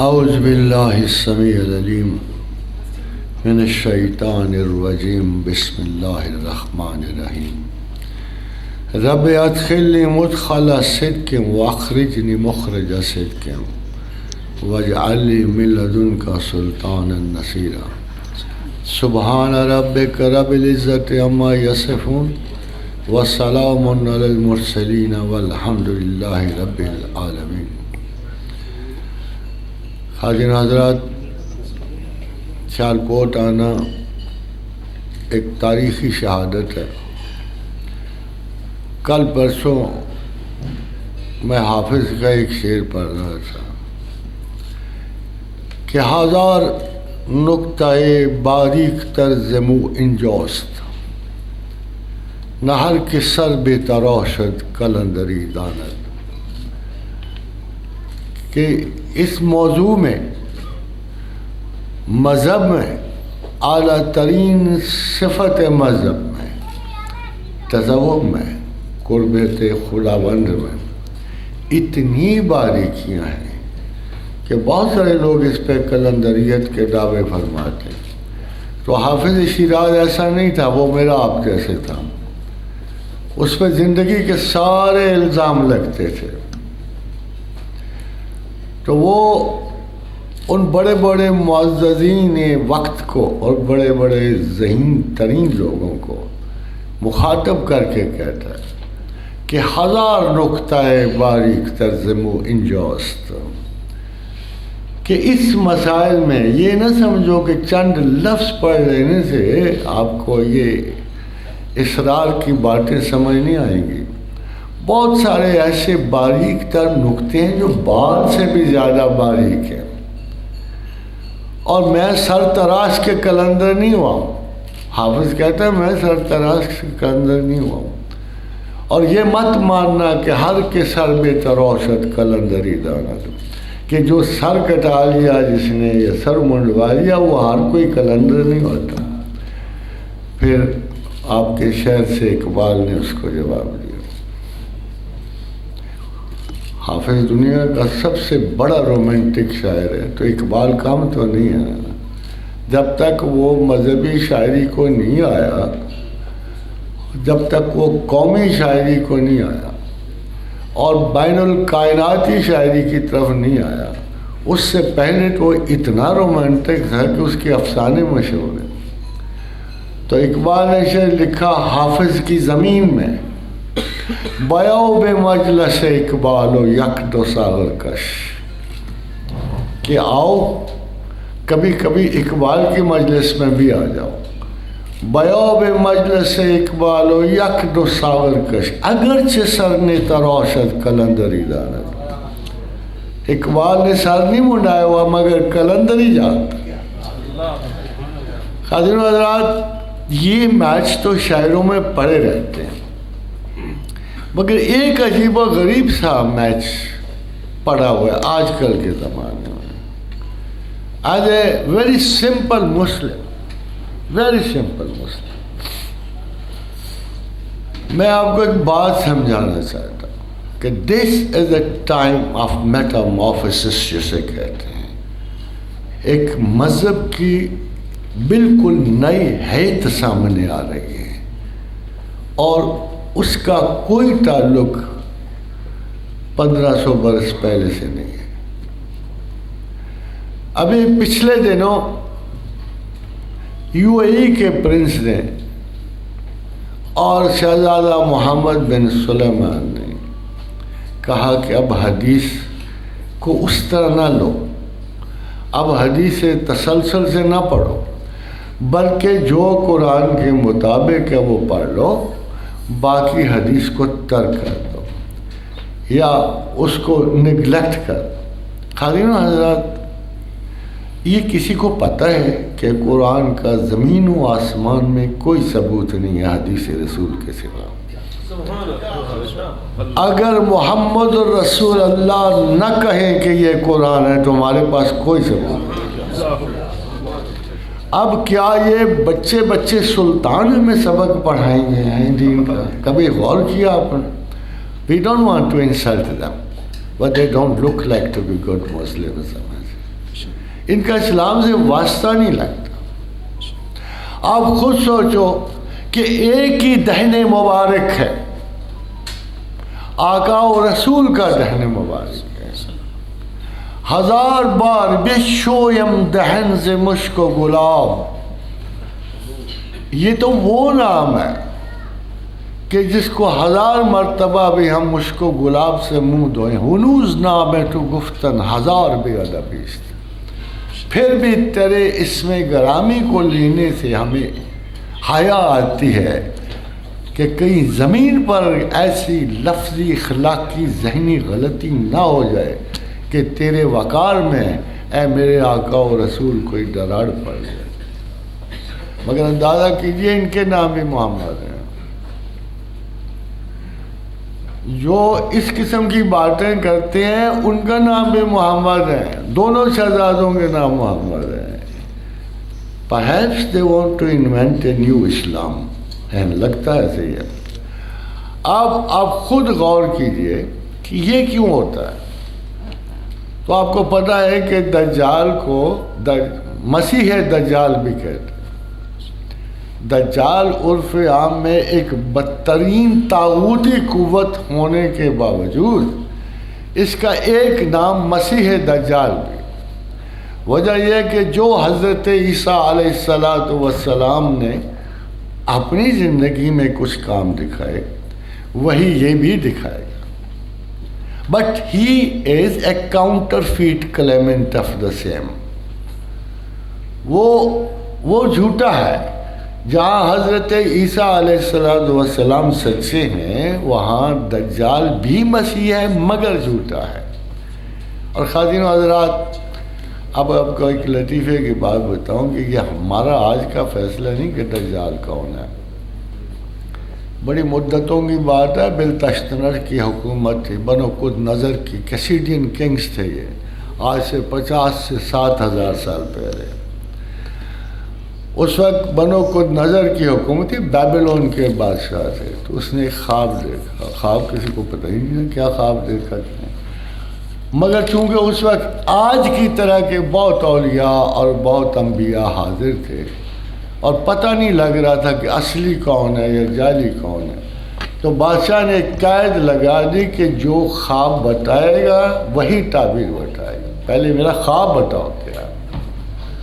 اعوذ باللہ السمیع العلیم من الشیطان الرجیم بسم اللہ الرحمن الرحیم رب ادخلنی مدخل صدق واخرجنی مخرج صدق واجعل لی من لدنک سلطانا نصیرا سبحان ربک رب العزت عما یصفون والسلام علی المرسلین والحمد للہ رب العالمین۔ حاضرین حضرات، سیالکوٹ آنا ایک تاریخی شہادت ہے۔ کل پرسوں میں حافظ کا ایک شعر پڑھ رہا تھا کہ ہزار نکتہ باریک تر زمو انجاست، نہر کے سر بے تراشد قلندری داند، کہ اس موضوع میں مذہب میں اعلیٰ ترین صفت مذہب میں، تصوف میں، قربت خداوند میں اتنی باریکیاں ہیں کہ بہت سارے لوگ اس پہ قلندریت کے دعوے فرماتے ہیں۔ تو حافظ شیراز ایسا نہیں تھا، وہ میرا آپ جیسے تھا، اس پہ زندگی کے سارے الزام لگتے تھے۔ تو وہ ان بڑے بڑے معززین وقت کو اور بڑے بڑے ذہین ترین لوگوں کو مخاطب کر کے کہتا ہے کہ ہزار نکتہ باریک تر زمو انجاست، کہ اس مسائل میں یہ نہ سمجھو کہ چند لفظ پڑھ لینے سے آپ کو یہ اسرار کی باتیں سمجھ نہیں آئیں گی۔ بہت سارے ایسے باریک تر نکتے ہیں جو بال سے بھی زیادہ باریک ہیں، اور میں سر تراش کے قلندر نہیں ہوا ہوں۔ حافظ کہتا ہے میں سر تراش کے قلندر نہیں ہوا ہوں، اور یہ مت ماننا کہ ہر کے سر بے تراشد قلندری داند، کہ جو سر کٹا لیا جس نے یا سر منڈوا لیا وہ ہر کوئی قلندر نہیں ہوتا۔ پھر آپ کے شعر سے اقبال نے اس کو جواب دیا۔ حافظ دنیا کا سب سے بڑا رومانٹک شاعر ہے، تو اقبال کم تو نہیں ہے۔ جب تک وہ مذہبی شاعری کو نہیں آیا، جب تک وہ قومی شاعری کو نہیں آیا اور بین الکائناتی شاعری کی طرف نہیں آیا، اس سے پہلے تو وہ اتنا رومانٹک تھا کہ اس کے افسانے مشہور ہیں۔ تو اقبال نے شعر لکھا حافظ کی زمین میں، بیاؤ بے مجلس اقبال و یک دو ساغر کش، کہ آؤ کبھی کبھی اقبال کی مجلس میں بھی آ جاؤ۔ بیاؤ بے مجلس اقبال و یک دو ساغر کش، اگرچہ سر نے تراشد قلندری داند۔ اقبال نے سر نہیں منڈایا ہوا مگر قلندری جانتا۔ حاضرین حضرات، یہ میچ تو شاعروں میں پڑے رہتے ہیں، مگر ایک عجیب و غریب سا میچ پڑا ہوا ہے آج کل کے زمانے میں۔ As a very simple Muslim, very simple Muslim, میں آپ کو ایک بات سمجھانا چاہتا ہوں کہ this is a time of metamorphosis جسے کہتے ہیں۔ ایک مذہب کی بالکل نئی حیت سامنے آ رہی ہے، اور اس کا کوئی تعلق 1500 برس پہلے سے نہیں ہے۔ ابھی پچھلے دنوں UAE کے پرنس نے اور شہزادہ محمد بن سلیمان نے کہا کہ اب حدیث کو اس طرح نہ لو، اب حدیث تسلسل سے نہ پڑھو، بلکہ جو قرآن کے مطابق ہے وہ پڑھ لو، باقی حدیث کو ترک کر دو یا اس کو نگلیکٹ کر دو۔ حاضرین حضرات، یہ کسی کو پتہ ہے کہ قرآن کا زمین و آسمان میں کوئی ثبوت نہیں ہے حدیث رسول کے سوا۔ اگر محمد رسول اللہ نہ کہیں کہ یہ قرآن ہے تو ہمارے پاس کوئی ثبوت نہیں۔ اب کیا یہ بچے سلطان ہمیں سبق پڑھائیں گے دین کا؟ کبھی غور کیا آپ نے؟ We don't want to insult them, but they don't look like to be good Muslims. ان کا اسلام سے واسطہ نہیں لگتا. آپ خود سوچو کہ ایک ہی دہن مبارک ہے، آقا و رسول کا دہن مبارک ہے. 1000 بار بشویم دہن سے مشک و گلاب. یہ تو وہ نام ہے کہ جس کو 1000 مرتبہ بھی ہم مشک و گلاب سے منہ دھوئیں. ہنوز نام ہے تو گفتن 1000 بے ادبی است، پھر بھی تیرے اسم گرامی کو لینے سے ہمیں حیا آتی ہے کہ کہیں زمین پر ایسی لفظی اخلاقی ذہنی غلطی نہ ہو جائے کہ تیرے وقار میں اے میرے آقا و رسول کوئی دراڑ پڑ جائے. مگر اندازہ کیجئے ان کے نام بھی محمد ہیں. جو اس قسم کی باتیں کرتے ہیں ان کا نام بھی محمد ہے. دونوں شہزادوں کے نام محمد ہیں. Perhaps they want to invent a new Islam. لگتا ہے صحیح ہے. آپ خود غور کیجئے کہ یہ کیوں ہوتا ہے. تو آپ کو پتہ ہے کہ دجال کو مسیح دجال بھی کہتے ہیں. دجال عرف عام میں ایک بدترین طاغوتی قوت ہونے کے باوجود اس کا ایک نام مسیح دجال بھی. وجہ یہ کہ جو حضرت عیسیٰ علیہ السلام نے اپنی زندگی میں کچھ کام دکھائے وہی یہ بھی دکھائے گا. But he is a counterfeit claimant of the same. وہ جھوٹا ہے. جہاں حضرت عیسیٰ علیہ السلام سچے ہیں وہاں دجال بھی مسیح ہے مگر جھوٹا ہے. اور خواتین و حضرات، اب آپ کو ایک لطیفے کی بات بتاؤں کہ یہ ہمارا آج کا فیصلہ نہیں کہ دجال کون ہے. بڑی مدتوں کی بات ہے. بلتشطنر کی حکومت تھی، بنو قد نظر کی کیسیڈین کنگز تھے. یہ آج سے 50 سے 7000 سال پہلے. اس وقت بنو قد نظر کی حکومت تھی، بیبلون کے بادشاہ تھے. تو اس نے ایک خواب دیکھا. خواب کسی کو پتہ ہی نہیں کیا خواب دیکھا کہ مگر چونکہ اس وقت آج کی طرح کے بہت اولیاء اور بہت انبیاء حاضر تھے اور پتہ نہیں لگ رہا تھا کہ اصلی کون ہے یا جعلی کون ہے، تو بادشاہ نے ایک قید لگا دی کہ جو خواب بتائے گا وہی تعبیر بتائے گا. پہلے میرا خواب بتاؤ کیا،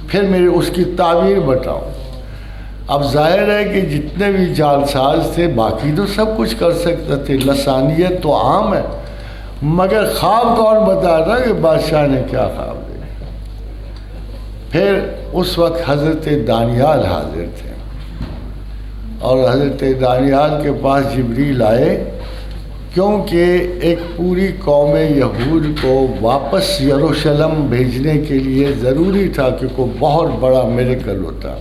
پھر میری اس کی تعبیر بتاؤ. اب ظاہر ہے کہ جتنے بھی جال ساز تھے باقی تو سب کچھ کر سکتے تھے، لسانیت تو عام ہے، مگر خواب کون بتا رہا کہ بادشاہ نے کیا خواب دیکھا. پھر اس وقت حضرت دانیال حاضر تھے اور حضرت دانیال کے پاس جبریل آئے کیونکہ ایک پوری قوم یہود کو واپس یروشلم بھیجنے کے لیے ضروری تھا کہ کوئی بہت بڑا میریکل ہوتا.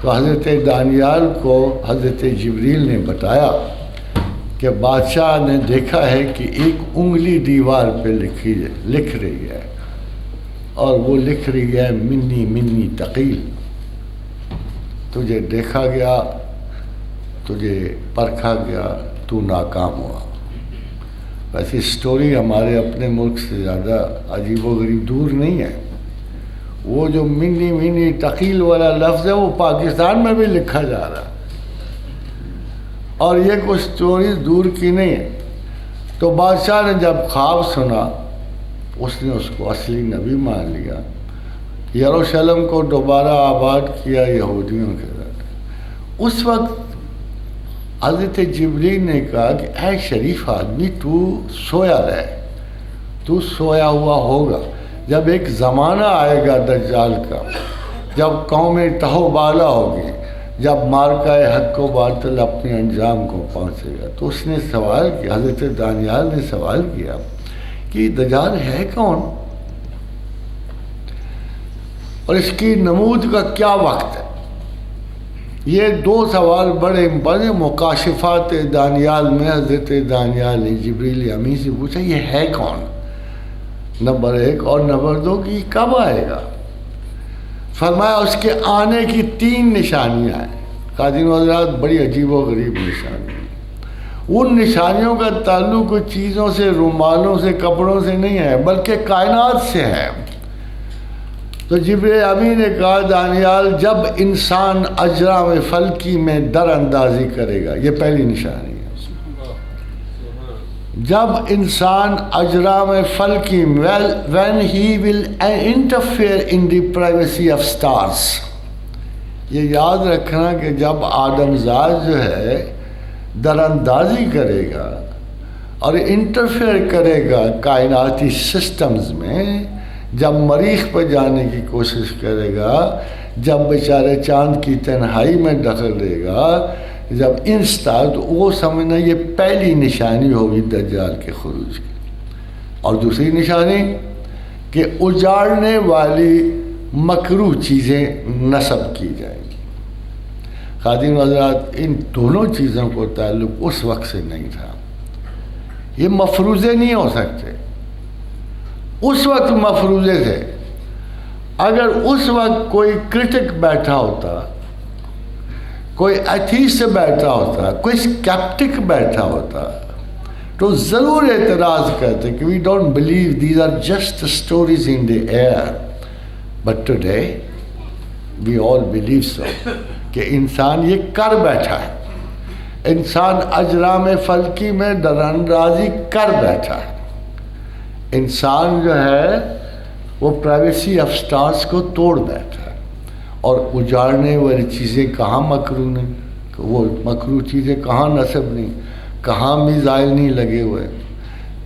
تو حضرت دانیال کو حضرت جبریل نے بتایا کہ بادشاہ نے دیکھا ہے کہ ایک انگلی دیوار پہ لکھ رہی ہے اور وہ لکھ رہی ہے منی منی تقیل. تجھے دیکھا گیا، تجھے پرکھا گیا، تو ناکام ہوا. ویسی سٹوری ہمارے اپنے ملک سے زیادہ عجیب و غریب دور نہیں ہے. وہ جو منی منی تقیل والا لفظ ہے وہ پاکستان میں بھی لکھا جا رہا ہے اور یہ کوئی سٹوری دور کی نہیں ہے. تو بادشاہ نے جب خواب سنا اس نے اس کو اصلی نبی مان لیا. یروشلم کو دوبارہ آباد کیا یہودیوں کے ساتھ. اس وقت حضرت جبریل نے کہا کہ اے شریف آدمی تو سویا رہے، تو سویا ہوا ہوگا. جب ایک زمانہ آئے گا دجال کا، جب قومیں تہو بالا ہوگی، جب مارکہ حق و باطل اپنے انجام کو پہنچے گا. تو اس نے سوال کیا، حضرت دانیال نے سوال کیا کہ دجال ہے کون اور اس کی نمود کا کیا وقت ہے. یہ 2 سوال بڑے بڑے مکاشفات دانیال میں حضرت دانیال نے جبریل امین سے پوچھا یہ ہے کون، نمبر 1، اور نمبر 2 کہ کب آئے گا. فرمایا اس کے آنے کی 3 نشانیاں ہیں. خواتین و حضرات، بڑی عجیب و غریب نشانیاں. ان نشانیوں کا تعلق کچھ چیزوں سے، رومالوں سے، کپڑوں سے نہیں ہے بلکہ کائنات سے ہے. تو جبریل امین نے کہا دانیال جب انسان اجرام فلکی میں در اندازی کرے گا، یہ پہلی نشانی ہے، جب انسان اجرام فلکی when he will interfere in the privacy of stars. یہ یاد رکھنا کہ جب آدمزاد جو ہے در اندازی کرے گا اور انٹرفیئر کرے گا کائناتی سسٹمز میں، جب مریخ پر جانے کی کوشش کرے گا، جب بیچارے چاند کی تنہائی میں دخل دے گا، جب انستا، تو وہ سمجھنا یہ پہلی نشانی ہوگی دجال کے خروج کی۔ اور دوسری نشانی کہ اجاڑنے والی مکروہ چیزیں نصب کی جائیں گی۔ خادم حضرات، ان دونوں چیزوں کو تعلق اس وقت سے نہیں تھا، یہ مفروضے نہیں ہو سکتے، اس وقت مفروضے تھے۔ اگر اس وقت کوئی کرٹک بیٹھا ہوتا، کوئی ایتھیسٹ بیٹھا ہوتا، کوئی اسکیپٹک بیٹھا ہوتا، تو ضرور اعتراض کرتے کہ we don't believe, these are just stories in the air, but today we all believe so, کہ انسان یہ کر بیٹھا ہے، انسان اجرام فلکی میں در اندازی کر بیٹھا ہے، انسان جو ہے وہ پرائیویسی آف سٹارز کو توڑ بیٹھا ہے، اور اجاڑنے والی چیزیں کہاں مکروہ نہیں، وہ مکروہ چیزیں کہاں نصب نہیں، کہاں میزائل نہیں لگے ہوئے،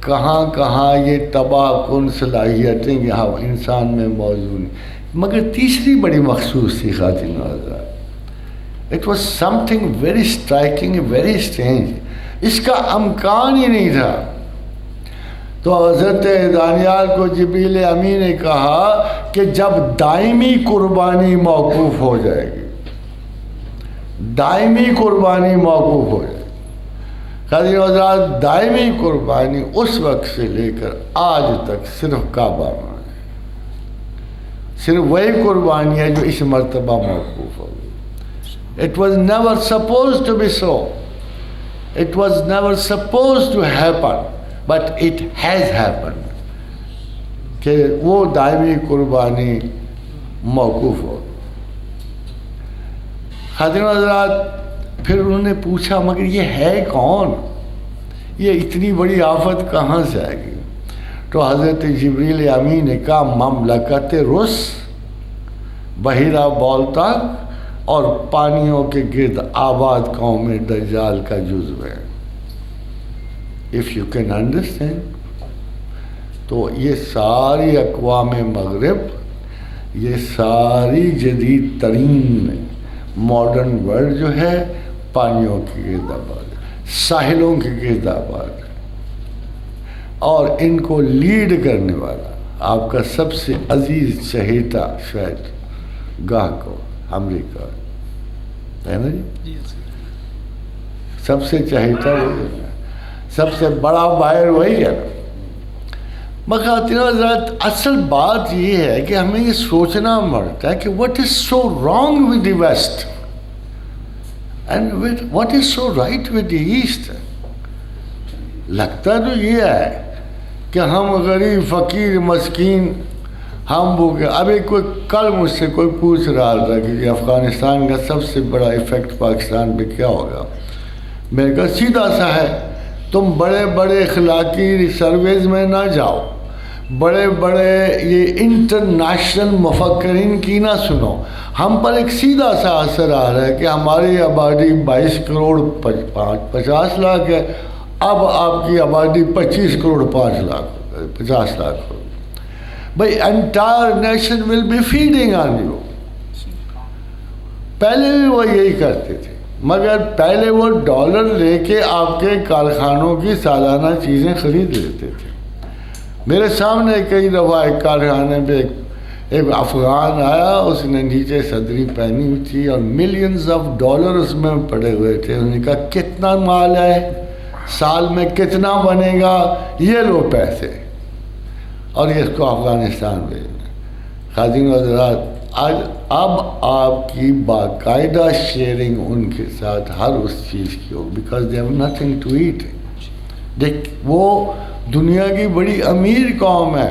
کہاں یہ تباہ کن صلاحیتیں یہاں انسان میں موجود نہیں۔ مگر تیسری بڑی مخصوص تھی خاتون حضرات، it was something very striking, very strange, اس کا امکان ہی نہیں تھا۔ تو حضرت دانیال کو جبریل امین نے کہا کہ جب دائمی قربانی موقوف ہو جائے گی، دائمی قربانی موقوف ہو جائے گی، خادم حضرات دائمی قربانی اس وقت سے لے کر آج تک صرف کعبہ میں ہے، صرف وہی قربانی ہے جو اس مرتبہ موقوف ہو گئی۔ It was never supposed to be so. It was never supposed to happen. But it has happened کہ وہ دائمی قربانی موقوف ہو۔ خادم حضرات پھر انہوں نے پوچھا مگر یہ ہے کون، یہ اتنی بڑی آفت کہاں سے آئے گی؟ تو حضرت جبریل امین نے کہا مملکت رس، بحیرہ بالتاک اور پانیوں کے گرد آباد قوم دجال کا جزو ہے۔ If you can understand، تو یہ ساری اقوام مغرب، یہ ساری جدید ترین ماڈرن ورلڈ جو ہے پانیوں کے گرد آباد ہے، ساحلوں کے گرد آباد ہے، اور ان کو لیڈ کرنے والا آپ کا سب سے عزیز چہیتا شاید گاہ کو امریکہ ہے نا جی، سب سے چہیتا وہی ہے، سب سے بڑا باہر وہی ہے۔ مخاطب حضرات اصل بات یہ ہے کہ ہمیں یہ سوچنا پڑتا ہے کہ what is so wrong with the West and what is so right with the East۔ لگتا تو یہ ہے کہ ہم غریب فقیر مسکین ہم بھوکے۔ ابھی کوئی کل مجھ سے کوئی پوچھ رہا تھا کہ افغانستان کا سب سے بڑا ایفیکٹ پاکستان پہ کیا ہوگا، میں نے کہا سیدھا سا ہے، تم بڑے بڑے اخلاقی سرویز میں نہ جاؤ، بڑے بڑے یہ انٹرنیشنل مفکرین کی نہ سنو، ہم پر ایک سیدھا سا اثر آ رہا ہے کہ ہماری آبادی 22 کروڑ 50 لاکھ ہے، اب آپ کی آبادی 25 کروڑ 5 لاکھ 50 لاکھ ہو، بھائی entire nation will be feeding on you. پہلے بھی وہ یہی کرتے تھے، مگر پہلے وہ ڈالر لے کے آپ کے کارخانوں کی سالانہ چیزیں خرید لیتے تھے۔ میرے سامنے کئی دفعہ ایک کارخانے پہ ایک افغان آیا، اس نے نیچے صدری پہنی ہوئی تھی اور ملینز آف ڈالر اس میں پڑے ہوئے تھے۔ انہوں نے کہا کتنا مال ہے، سال میں کتنا بنے گا، یہ لو پیسے، اور یہ اس کو افغانستان بھیجنا۔ خادم حضرات اب آپ کی باقاعدہ شیئرنگ ان کے ساتھ ہر اس چیز کی ہو، because they have nothing to eat. دیکھ وہ دنیا کی بڑی امیر قوم ہے،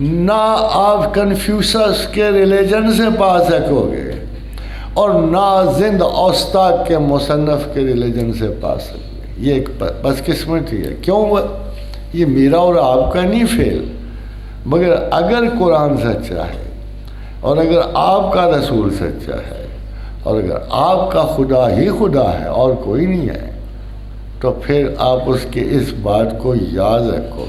نہ آپ کنفیوشس کے ریلیجن سے پا سکو گے اور نہ زند اوسطاق کے مصنف کے ریلیجن سے پا سکو گے. یہ ایک بس قسمتی ہے. کیوں؟ یہ میرا اور آپ کا نہیں فیل، مگر اگر قرآن سچا ہے اور اگر آپ کا رسول سچا ہے اور اگر آپ کا خدا ہی خدا ہے اور کوئی نہیں ہے، تو پھر آپ اس کے اس بات کو یاد رکھو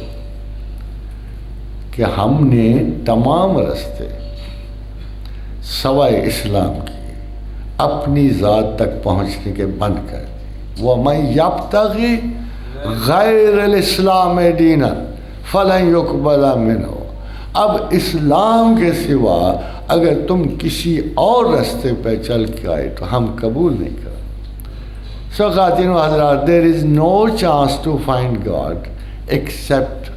کہ ہم نے تمام راستے سوائے اسلام کی اپنی ذات تک پہنچنے کے بند کر دی. وَمَن يَبْتَغِ غَيْرَ الْإِسْلَامِ دِينًا فَلَن يُقْبَلَ مِنْهُ. اب اسلام کے سوا اگر تم کسی اور راستے پہ چل کے آئے تو ہم قبول نہیں کریں. سو خواتین و حضرات، there is no chance to find God except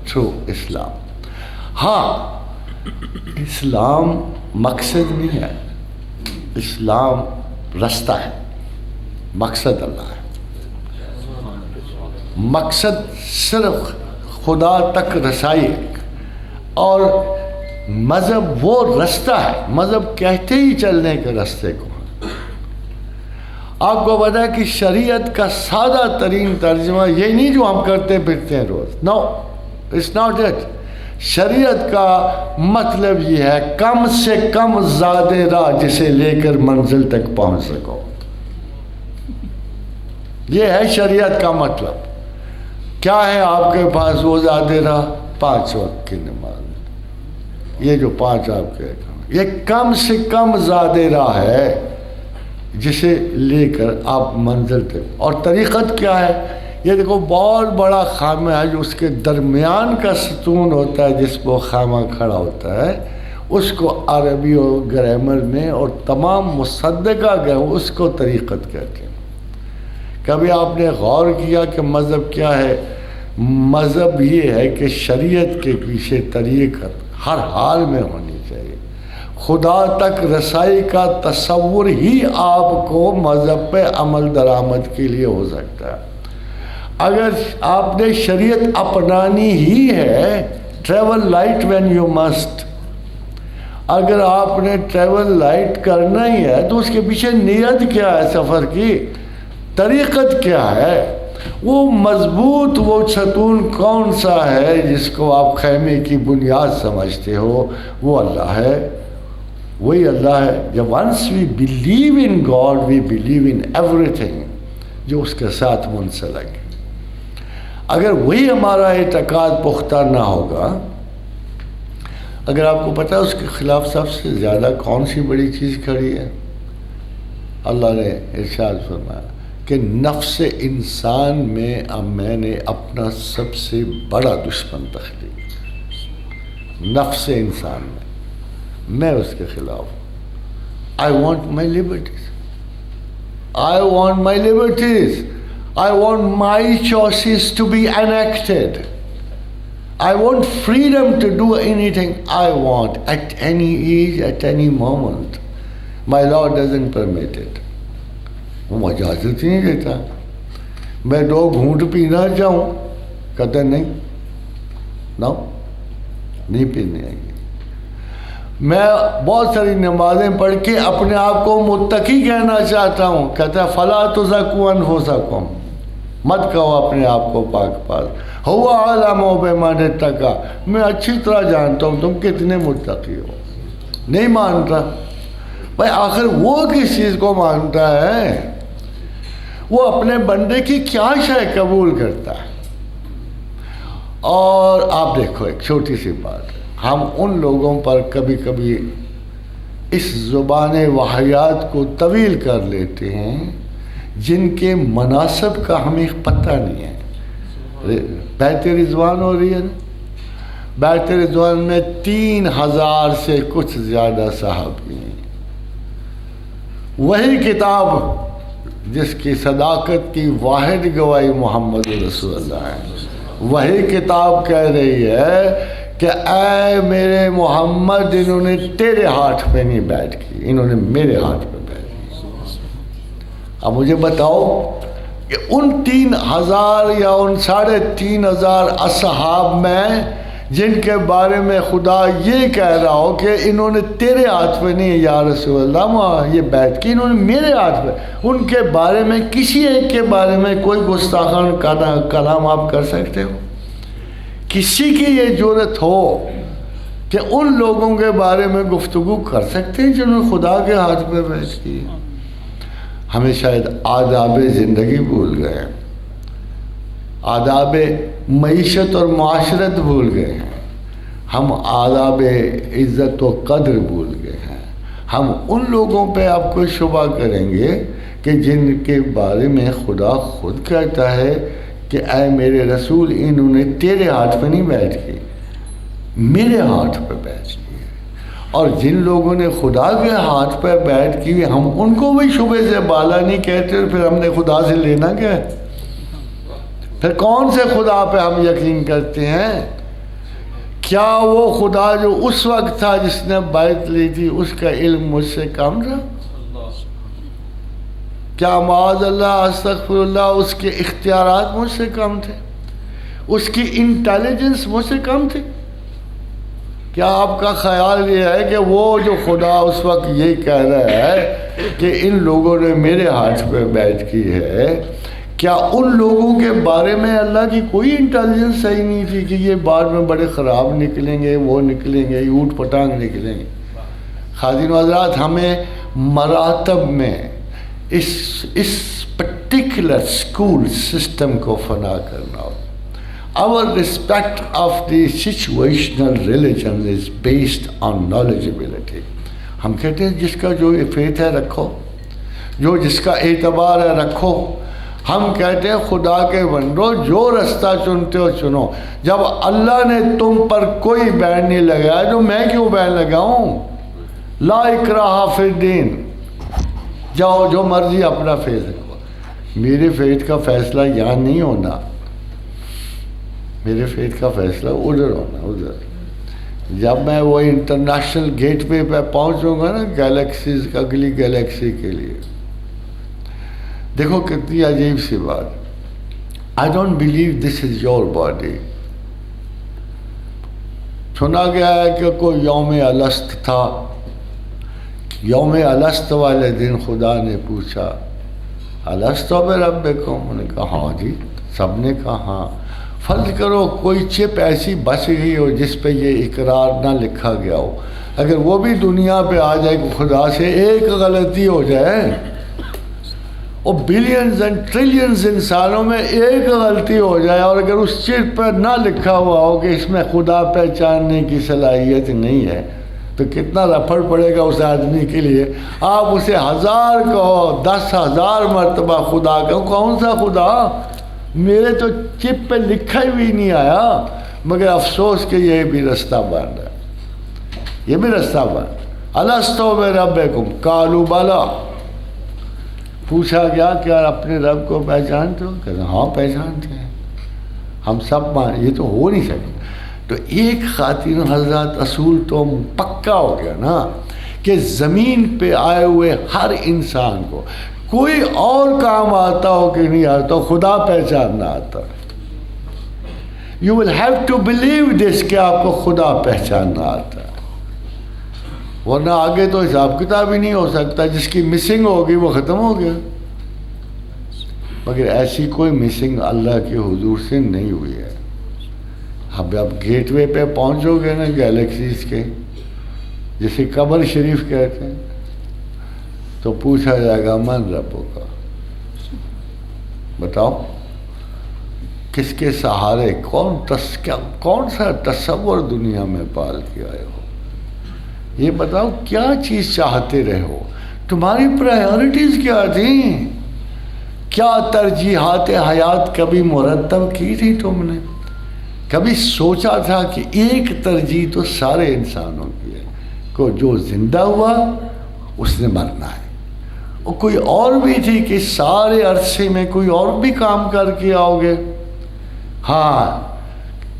through Islam. ہاں، اسلام مقصد نہیں ہے، اسلام رستہ ہے، مقصد اللہ ہے. مقصد صرف خدا تک رسائی ہے اور مذہب وہ رستہ ہے. مذہب کہتے ہی چلنے کے رستے کو. آپ کو پتا ہے کہ شریعت کا سادہ ترین ترجمہ یہ نہیں جو ہم کرتے پھرتے ہیں روز. نو، اٹس ناٹ اٹ. شریعت کا مطلب یہ ہے کم سے کم زاد راہ جسے لے کر منزل تک پہنچ سکو. یہ ہے شریعت کا مطلب. کیا ہے آپ کے پاس وہ زاد راہ؟ 5 وقت کی نماز. یہ جو 5 آپ کے یہ کم سے کم زاد راہ ہے جسے لے کر آپ منزل تک. اور طریقت کیا ہے؟ یہ دیکھو بہت بڑا خامہ ہے جو اس کے درمیان کا ستون ہوتا ہے جس پہ خامہ کھڑا ہوتا ہے، اس کو عربی اور گرامر میں اور تمام مصدقہ گئے اس کو طریقت کہتے ہیں. کبھی آپ نے غور کیا کہ مذہب کیا ہے؟ مذہب یہ ہے کہ شریعت کے پیچھے طریقت ہر حال میں ہونی چاہیے. خدا تک رسائی کا تصور ہی آپ کو مذہب پہ عمل درآمد کے لیے ہو سکتا ہے. اگر آپ نے شریعت اپنانی ہی ہے، travel light when you must. اگر آپ نے ٹریول لائٹ کرنا ہی ہے تو اس کے پیچھے نیت کیا ہے؟ سفر کی طریقت کیا ہے؟ وہ مضبوط وہ ستون کون سا ہے جس کو آپ خیمے کی بنیاد سمجھتے ہو؟ وہ اللہ ہے. وہی اللہ ہے. جب once we believe in God we believe in everything جو اس کے ساتھ منسلک ہے. اگر وہی ہمارا اعتقاد پختہ نہ ہوگا، اگر آپ کو پتہ ہے اس کے خلاف سب سے زیادہ کون سی بڑی چیز کھڑی ہے؟ اللہ نے ارشاد فرمایا کہ نفس انسان میں نے اپنا سب سے بڑا دشمن تخلیق. نفس انسان میں اس کے خلاف. I want my liberties. I want my liberties. I want my choices to be enacted. I want freedom to do anything I want at any age, at any moment. My Lord doesn't permit it. وہ اجازت ہی نہیں دیتا. میں 2 گھونٹ پینا چاہوں، کہتا نہیں، نو نہیں پینے آئیں گے. میں بہت ساری نمازیں پڑھ کے اپنے آپ کو متقی کہنا چاہتا ہوں، کہتا ہے فلا تزکوا انفسکم، مت کہو اپنے آپ کو پاک پاک. ہوا اعلم بمن اتقی، میں اچھی طرح جانتا ہوں تم کتنے متقی ہو. نہیں مانتا. بھائی آخر وہ کس چیز کو مانتا ہے؟ وہ اپنے بندے کی کیا شے قبول کرتا ہے. اور آپ دیکھو ایک چھوٹی سی بات ہے، ہم ان لوگوں پر کبھی کبھی اس زبان وحیات کو طویل کر لیتے ہیں جن کے مناسب کا ہمیں پتہ نہیں ہے. بیعت رضوان ہو رہی ہے نا، بیعت رضوان میں 3000 سے کچھ زیادہ صحابی ہیں. وہی کتاب جس کی صداقت کی واحد گواہی محمد رسول اللہ ہے، وہی کتاب کہہ رہی ہے کہ اے میرے محمد، انہوں نے تیرے ہاتھ پہ نہیں بیعت کی، انہوں نے میرے ہاتھ پہ بیعت کی. اب مجھے بتاؤ کہ ان 3000 یا ان 3500 اصحاب میں جن کے بارے میں خدا یہ کہہ رہا ہو کہ انہوں نے تیرے ہاتھ پہ نہیں یا رسول اللہ یہ بیعت کی، انہوں نے میرے ہاتھ پہ، ان کے بارے میں کسی ایک کے بارے میں کوئی گستاخانہ کلام آپ کر سکتے ہو؟ کسی کی یہ جرأت ہو کہ ان لوگوں کے بارے میں گفتگو کر سکتے ہیں جنہوں نے خدا کے ہاتھ پہ بیعت کی؟ ہمیں شاید آداب زندگی بھول گئے ہیں، آداب معیشت اور معاشرت بھول گئے ہیں، ہم آداب عزت و قدر بھول گئے ہیں۔ ہم ان لوگوں پہ آپ کو شبہ کریں گے کہ جن کے بارے میں خدا خود کہتا ہے کہ اے میرے رسول انہوں نے تیرے ہاتھ پہ نہیں بیعت کی، میرے ہاتھ پہ بیعت کی۔ اور جن لوگوں نے خدا کے ہاتھ پہ بیعت کی ہم ان کو بھی شبے سے بالا نہیں کہتے، پھر ہم نے خدا سے لینا کیا ہے؟ پھر کون سے خدا پہ ہم یقین کرتے ہیں؟ کیا وہ خدا جو اس وقت تھا جس نے بیعت لی تھی اس کا علم مجھ سے کم تھا؟ کیا معاذ اللہ استغفر اللہ اس کے اختیارات مجھ سے کم تھے؟ اس کی انٹیلیجنس مجھ سے کم تھی؟ کیا آپ کا خیال یہ ہے کہ وہ جو خدا اس وقت یہ کہہ رہا ہے کہ ان لوگوں نے میرے ہاتھ پہ بیعت کی ہے، کیا ان لوگوں کے بارے میں اللہ کی کوئی انٹیلیجنس صحیح نہیں تھی کہ یہ بعد میں بڑے خراب نکلیں گے، وہ نکلیں گے، اوٹ پٹانگ نکلیں گے؟ خادم حضرات، ہمیں مراتب میں اس پرٹیکولر اسکول سسٹم کو فنا کرنا ہو۔ Our respect of the situational religion is based on knowledgeability۔ ہم کہتے ہیں جس کا جو فیتھ ہے رکھو، جو جس کا اعتبار ہے رکھو۔ ہم کہتے ہیں خدا کے بندو جو رستہ چنتے ہو چنو، جب اللہ نے تم پر کوئی بین نہیں لگایا تو میں کیوں بین لگاؤں؟ لا اکراہ فی الدین، جاؤ جو مرضی اپنا فیض رکھو۔ میرے فیض کا فیصلہ یہاں نہیں ہونا، میرے فیض کا فیصلہ ادھر ہونا، ادھر۔ جب میں وہ انٹرنیشنل گیٹ وے پہ پہنچوں گا نا گیلیکسیز اگلی گیلیکسی کے لیے، دیکھو کتنی عجیب سی بات۔ I don't believe this is your body. سنا گیا ہے کہ کوئی یوم الست تھا، یوم الست والے دن خدا نے پوچھا الست بربکم؟ انہوں نے کہا ہاں جی، سب نے کہا ہاں۔ فرض کرو کوئی چپ ایسی بچ گئی ہو جس پہ یہ اقرار نہ لکھا گیا ہو، اگر وہ بھی دنیا پہ آ جائے خدا سے ایک غلطی ہو جائے، اور بلینز اینڈ ٹریلینز انسانوں میں ایک غلطی ہو جائے، اور اگر اس چپ پہ نہ لکھا ہوا ہو کہ اس میں خدا پہچاننے کی صلاحیت نہیں ہے، تو کتنا رفڑ پڑے گا اس آدمی کے لیے۔ آپ اسے 1000 کہو، 10,000 مرتبہ خدا کہو، کون سا خدا؟ میرے تو چپ پہ لکھا ہی بھی نہیں آیا، مگر افسوس کہ یہ بھی رستہ بن رہا ہے، یہ بھی رستہ بن۔ الست بربکم قالوا بلی، پوچھا گیا کیا اپنے رب کو پہچانتے ہو؟ کہتے ہاں پہچانتے ہیں، ہم سب یہ تو ہو نہیں سکتا۔ تو ایک خاتون حضرات اصول تو پکا ہو گیا نا کہ زمین پہ آئے ہوئے ہر انسان کو کوئی اور کام آتا ہو کہ نہیں آتا، خدا پہچاننا آتا۔ You will have to believe this کہ آپ کو خدا پہچاننا آتا ہے، ورنہ آگے تو حساب کتاب ہی نہیں ہو سکتا۔ جس کی مسنگ ہوگی وہ ختم ہو گیا، مگر ایسی کوئی مسنگ اللہ کے حضور سے نہیں ہوئی ہے۔ اب گیٹ وے پہ پہنچو گے نا گیلیکسیز کے، جسے قبر شریف کہتے ہیں، تو پوچھا جائے گا من ربوں کا، بتاؤ کس کے سہارے کون سا تصور دنیا میں پال کے آئے ہو؟ یہ بتاؤ کیا چیز چاہتے رہے ہو؟ تمہاری پرائیورٹیز کیا تھیں؟ کیا ترجیحات حیات کبھی مرتب کی تھی تم نے؟ کبھی سوچا تھا کہ ایک ترجیح تو سارے انسانوں کی ہے، کو جو زندہ ہوا اس نے مرنا ہے، اور کوئی اور بھی تھی کہ سارے عرصے میں کوئی اور بھی کام کر کے آؤ گے؟ ہاں،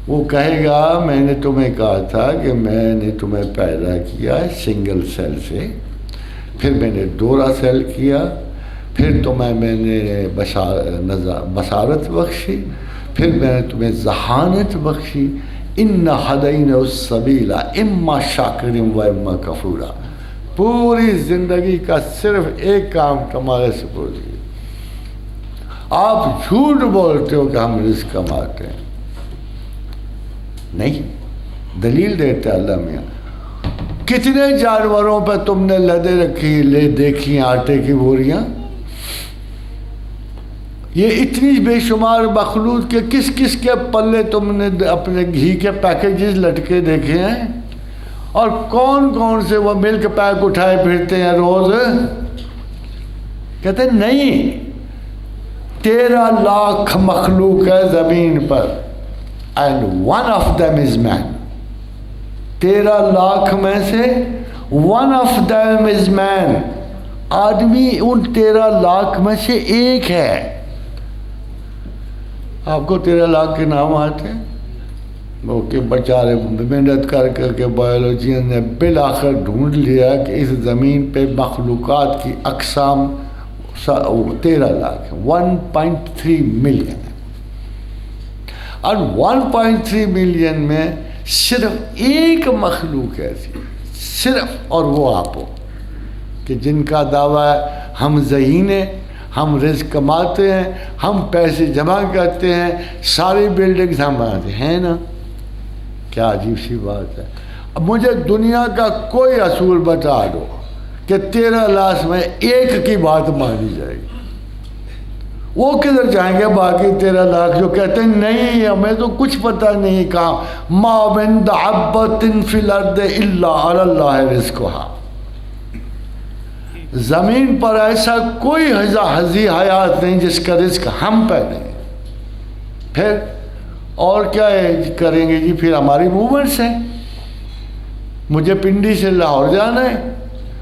وہ کہے گا میں نے تمہیں کہا تھا کہ میں نے تمہیں پیدا کیا ہے سنگل سیل سے، پھر میں نے دوہرا سیل کیا، پھر تمہیں میں نے بشارت بخشی، پھر میں نے تمہیں ذہانت بخشی، ان ہدینا السبیل اما شاکر و اما کفورا. پوری زندگی کا صرف ایک کام تمہارے سپرد ہے. آپ جھوٹ بولتے ہو کہ ہم رزق کماتے ہیں. نہیں، دلیل دیتا اللہ میاں. کتنے جانوروں پہ تم نے لدے رکھی لے دیکھی آٹے کی بوریاں؟ یہ اتنی بے شمار مخلوق کے کس کس کے پلے تم نے اپنے گھی کے پیکیجز لٹکے دیکھے ہیں؟ اور کون کون سے وہ ملک پیک اٹھائے پھرتے ہیں روز؟ کہتے ہیں نہیں، 13 لاکھ مخلوق ہے زمین پر and one of them is man. 13 lakh میں سے one of them is man. آدمی ان 13 لاکھ میں سے ایک ہے. آپ کو 13 لاکھ کے نام آتے ہیں؟ وہ کہ بچارے محنت کر کر کے بایولوجین نے بالآخر ڈھونڈ لیا کہ اس زمین پہ مخلوقات کی اقسام 13 لاکھ 1.3 ملین ہے. اور 1.3 ملین میں صرف ایک مخلوق ایسی صرف، اور وہ آپ ہو کہ جن کا دعویٰ ہے ہم ذہین ہیں، ہم رزق کماتے ہیں، ہم پیسے جمع کرتے ہیں، ساری بلڈنگز ہم بناتے ہیں نا. کیا عجیب سی بات ہے. اب مجھے دنیا کا کوئی اصول بتا دو کہ 13 لاکھ میں ایک کی بات مانی جائے گی. وہ کدھر جائیں گے باقی 13 لاکھ جو کہتے ہیں نہیں ہمیں تو کچھ پتہ نہیں. کہا ما من دابۃ فی الارض الا علی اللہ رزقھا. زمین پر ایسا کوئی ہزی حیات نہیں جس کا رزق ہم پہ نہیں. پھر اور کیا کریں گے جی؟ پھر ہماری موومنٹس ہیں. مجھے پنڈی سے لاہور جانا ہے،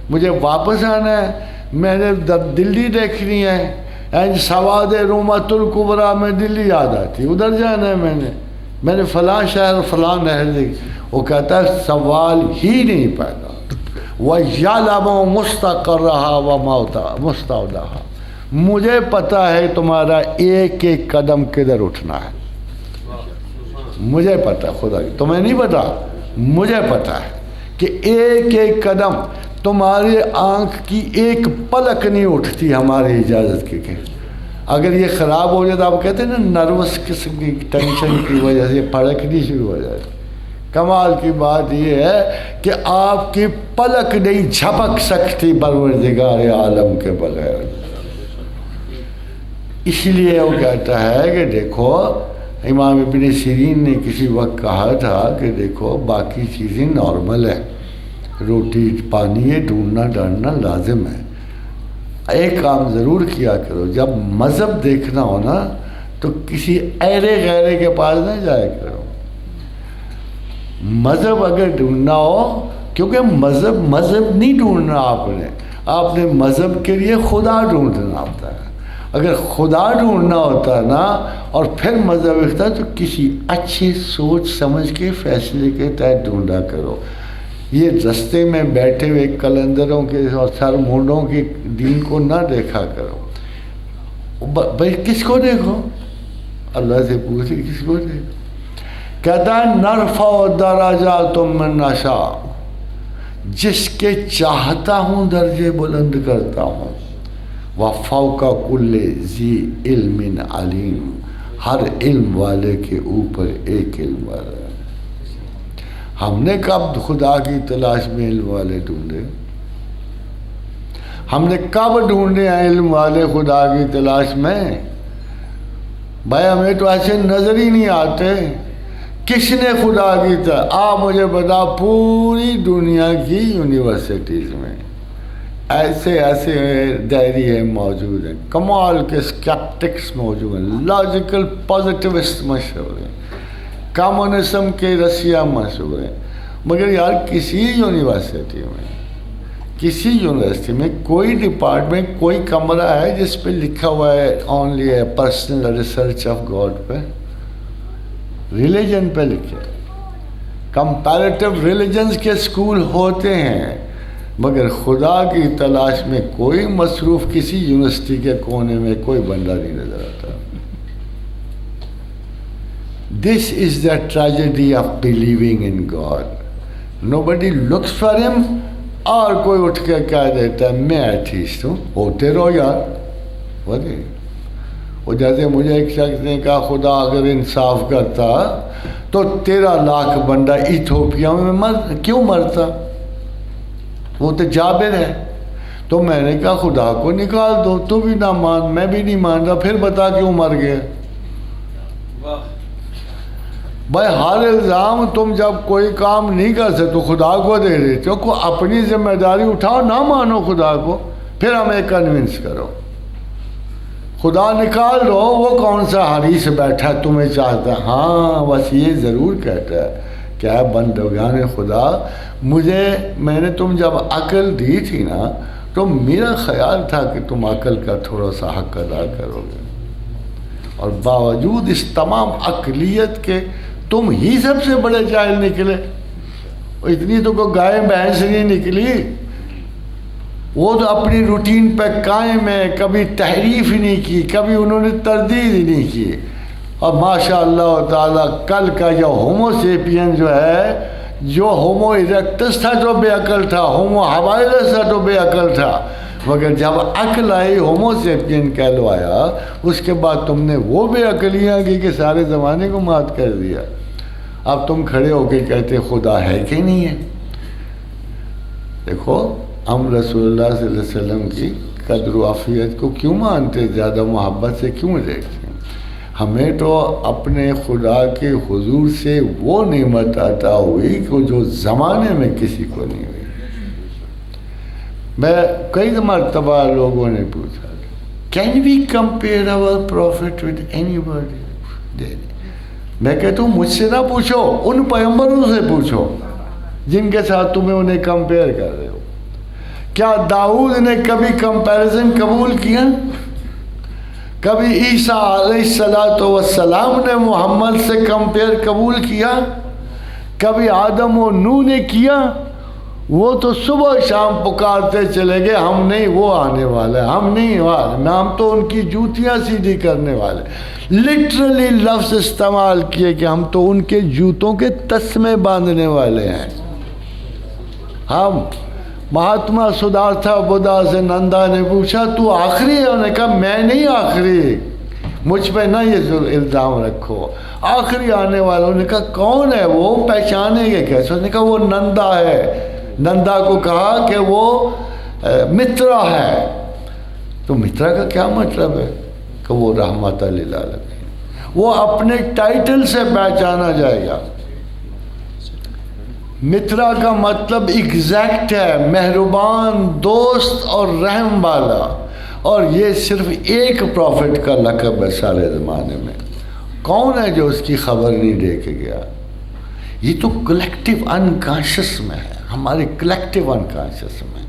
مجھے واپس آنا ہے، میں نے دلی دیکھنی ہے، سواد رومۃ الکبریٰ میں دلی یاد آتی، ادھر جانا ہے. میں نے فلاں شہر فلاں نہر دیکھی. وہ کہتا ہے سوال ہی نہیں پیدا. وَيَعْلَمُ مُسْتَقَرَّهَا وَمُسْتَوْدَعَهَا. مجھے پتہ ہے تمہارا ایک ایک قدم کدھر اٹھنا ہے. مجھے پتہ، خدا کی تمہیں نہیں پتہ، مجھے پتہ ہے کہ ایک ایک قدم تمہاری آنکھ کی ایک پلک نہیں اٹھتی ہماری اجازت کے. اگر یہ خراب ہو جائے تو آپ کہتے ہیں نا نروس قسم کی ٹینشن کی وجہ سے پھڑکنی شروع ہو جائے. کمال کی بات یہ ہے کہ آپ کی پلک نہیں جھپک سکتی پروردگار عالم کے بغیر. اس لیے وہ کہتا ہے کہ دیکھو، امام ابن سیرین نے کسی وقت کہا تھا کہ دیکھو باقی چیزیں نارمل ہیں، روٹی پانی یہ ڈھونڈنا ڈالنا لازم ہے. ایک کام ضرور کیا کرو، جب مذہب دیکھنا ہو نا تو کسی ایرے غیرے کے پاس نہ جایا کرو. مذہب اگر ڈھونڈنا ہو، کیونکہ مذہب نہیں ڈھونڈنا آپ نے مذہب کے لیے خدا ڈھونڈنا ہوتا ہے. اگر خدا ڈھونڈنا ہوتا ہے نا اور پھر مذہب اختیار ہے تو کسی اچھی سوچ سمجھ کے فیصلے کے تحت ڈھونڈا کرو. یہ رستے میں بیٹھے ہوئے کلندروں کے اور سر مونڈوں کے دین کو نہ دیکھا کرو. بھائی کس کو دیکھو؟ اللہ سے پوچھے کس کو دیکھو. کہتا ہے نرفع درجات من نشاء، جس کے چاہتا ہوں درجے بلند کرتا ہوں. وفوق کل ذی علم علیم، ہر علم والے کے اوپر ایک علم والا ہے. ہم نے کب خدا کی تلاش میں علم والے ڈھونڈے؟ ہم نے کب ڈھونڈے ہیں علم والے خدا کی تلاش میں؟ بھائی ہمیں تو ایسے نظر ہی نہیں آتے. کس نے خدا کی تلاش؟ آپ مجھے بتا، پوری دنیا کی یونیورسٹیز میں ایسے دائری موجود ہیں، کمال کے اسکیپٹکس موجود ہیں، لاجیکل پازیٹیوسٹ مشہور ہیں، کامونزم کے رسیا مشہور ہیں. مگر یار کسی یونیورسٹی میں کوئی ڈپارٹمنٹ، کوئی کمرہ ہے جس پہ لکھا ہوا ہے only a personal research of God پہ؟ ریلیجن پہ لکھے. کمپیریٹیو ریلیجنز کے اسکول ہوتے ہیں، مگر خدا کی تلاش میں کوئی مصروف کسی یونیورسٹی کے کونے میں کوئی بندہ نہیں نظر آتا. This is the tragedy of believing in God. Nobody looks for him. اور کوئی اٹھ کے کہہ دیتا ہے میں ایتھیسٹ ہوں. ہوتے رہو یار. وہ جیسے مجھے ایک شخص نے کہا خدا اگر انصاف کرتا تو 13 لاکھ بندہ ایتھوپیا میں کیوں مرتا؟ وہ تو جابر ہے. تو میں نے کہا خدا کو نکال دو. تو بھی نہ مان، میں بھی نہیں مان رہا، پھر بتا کیوں مر گیا؟ بھائی ہر الزام تم جب کوئی کام نہیں کر سکتے تو خدا کو دے دیتے ہو. اپنی ذمہ داری اٹھاؤ، نہ مانو خدا کو، پھر ہمیں کنونس کرو. خدا نکال دو. وہ کون سا حریص بیٹھا تمہیں چاہتا ہے؟ ہاں بس یہ ضرور کہتا ہے کہ اے بندگان خدا میں نے تم جب عقل دی تھی نا تو میرا خیال تھا کہ تم عقل کا تھوڑا سا حق ادا کرو گے، اور باوجود اس تمام عقلیت کے تم ہی سب سے بڑے جاہل نکلے. اتنی تو کوئی گائے بھینس نہیں نکلی. وہ تو اپنی روٹین پہ قائم ہے، کبھی تحریف ہی نہیں کی، کبھی انہوں نے تردید ہی نہیں کی. اور ماشاء اللہ تعالیٰ کل کا جو ہومو سیپین جو ہے، جو ہومو ایریکٹس تھا جو بے عقل تھا، ہومو ہابائلس تھا جو بے عقل تھا، مگر جب عقل آئی ہومو سیپین کہلوایا، اس کے بعد تم نے وہ بے عقلیاں کی کہ سارے زمانے کو مات کر دیا. اب تم کھڑے ہو کے کہتے خدا ہے کہ نہیں ہے. دیکھو ہم رسول اللہ صلی اللہ علیہ وسلم کی قدر و عافیت کو کیوں مانتے، زیادہ محبت سے کیوں دیکھتے ہیں؟ ہمیں تو اپنے خدا کے حضور سے وہ نعمت عطا ہوئی کہ جو زمانے میں کسی کو نہیں ہوئی. میں کئی مرتبہ لوگوں نے پوچھا can we compare our prophet with anybody? میں کہتا ہوں مجھ سے نہ پوچھو، ان پیغمبروں سے پوچھو جن کے ساتھ تمہیں انہیں کمپیئر کر رہے ہو. کیا داؤد نے کبھی کمپیریزن قبول کیا؟ کبھی عیسیٰ علیہ السلام نے محمد سے کمپیئر قبول کیا؟ کبھی آدم و نوح نے کیا؟ وہ تو صبح شام پکارتے چلے گئے ہم نہیں، وہ آنے والا ہے، ہم نہیں والے، ہم تو ان کی جوتیاں سیدھی کرنے والے. لٹرلی لفظ استعمال کیے کہ ہم تو ان کے جوتوں کے تسمے باندھنے والے ہیں. ہم مہاتما سدھارتھا بدھا سے نندا نے پوچھا تو آخری ہے؟ انہوں نے کہا میں نہیں آخری، مجھ پہ نہ یہ الزام رکھو، آخری آنے والا. انہوں نے کہا کون ہے وہ، پہچانیں گے کیسے؟ انہوں نے کہا وہ نندا ہے. نندا کو کہا کہ وہ مترا ہے. تو مترا کا کیا مطلب ہے؟ کہ وہ رحمت للعالمین. وہ اپنے ٹائٹل سے پہچانا جائے گا. مترا کا مطلب ایگزیکٹ ہے، مہربان، دوست اور رحم والا. اور یہ صرف ایک پروفٹ کا لقب ہے سارے زمانے میں. کون ہے جو اس کی خبر نہیں دے کے گیا؟ یہ تو کلیکٹیو انکانشس میں ہے، ہمارے کلیکٹیو انکانشس میں.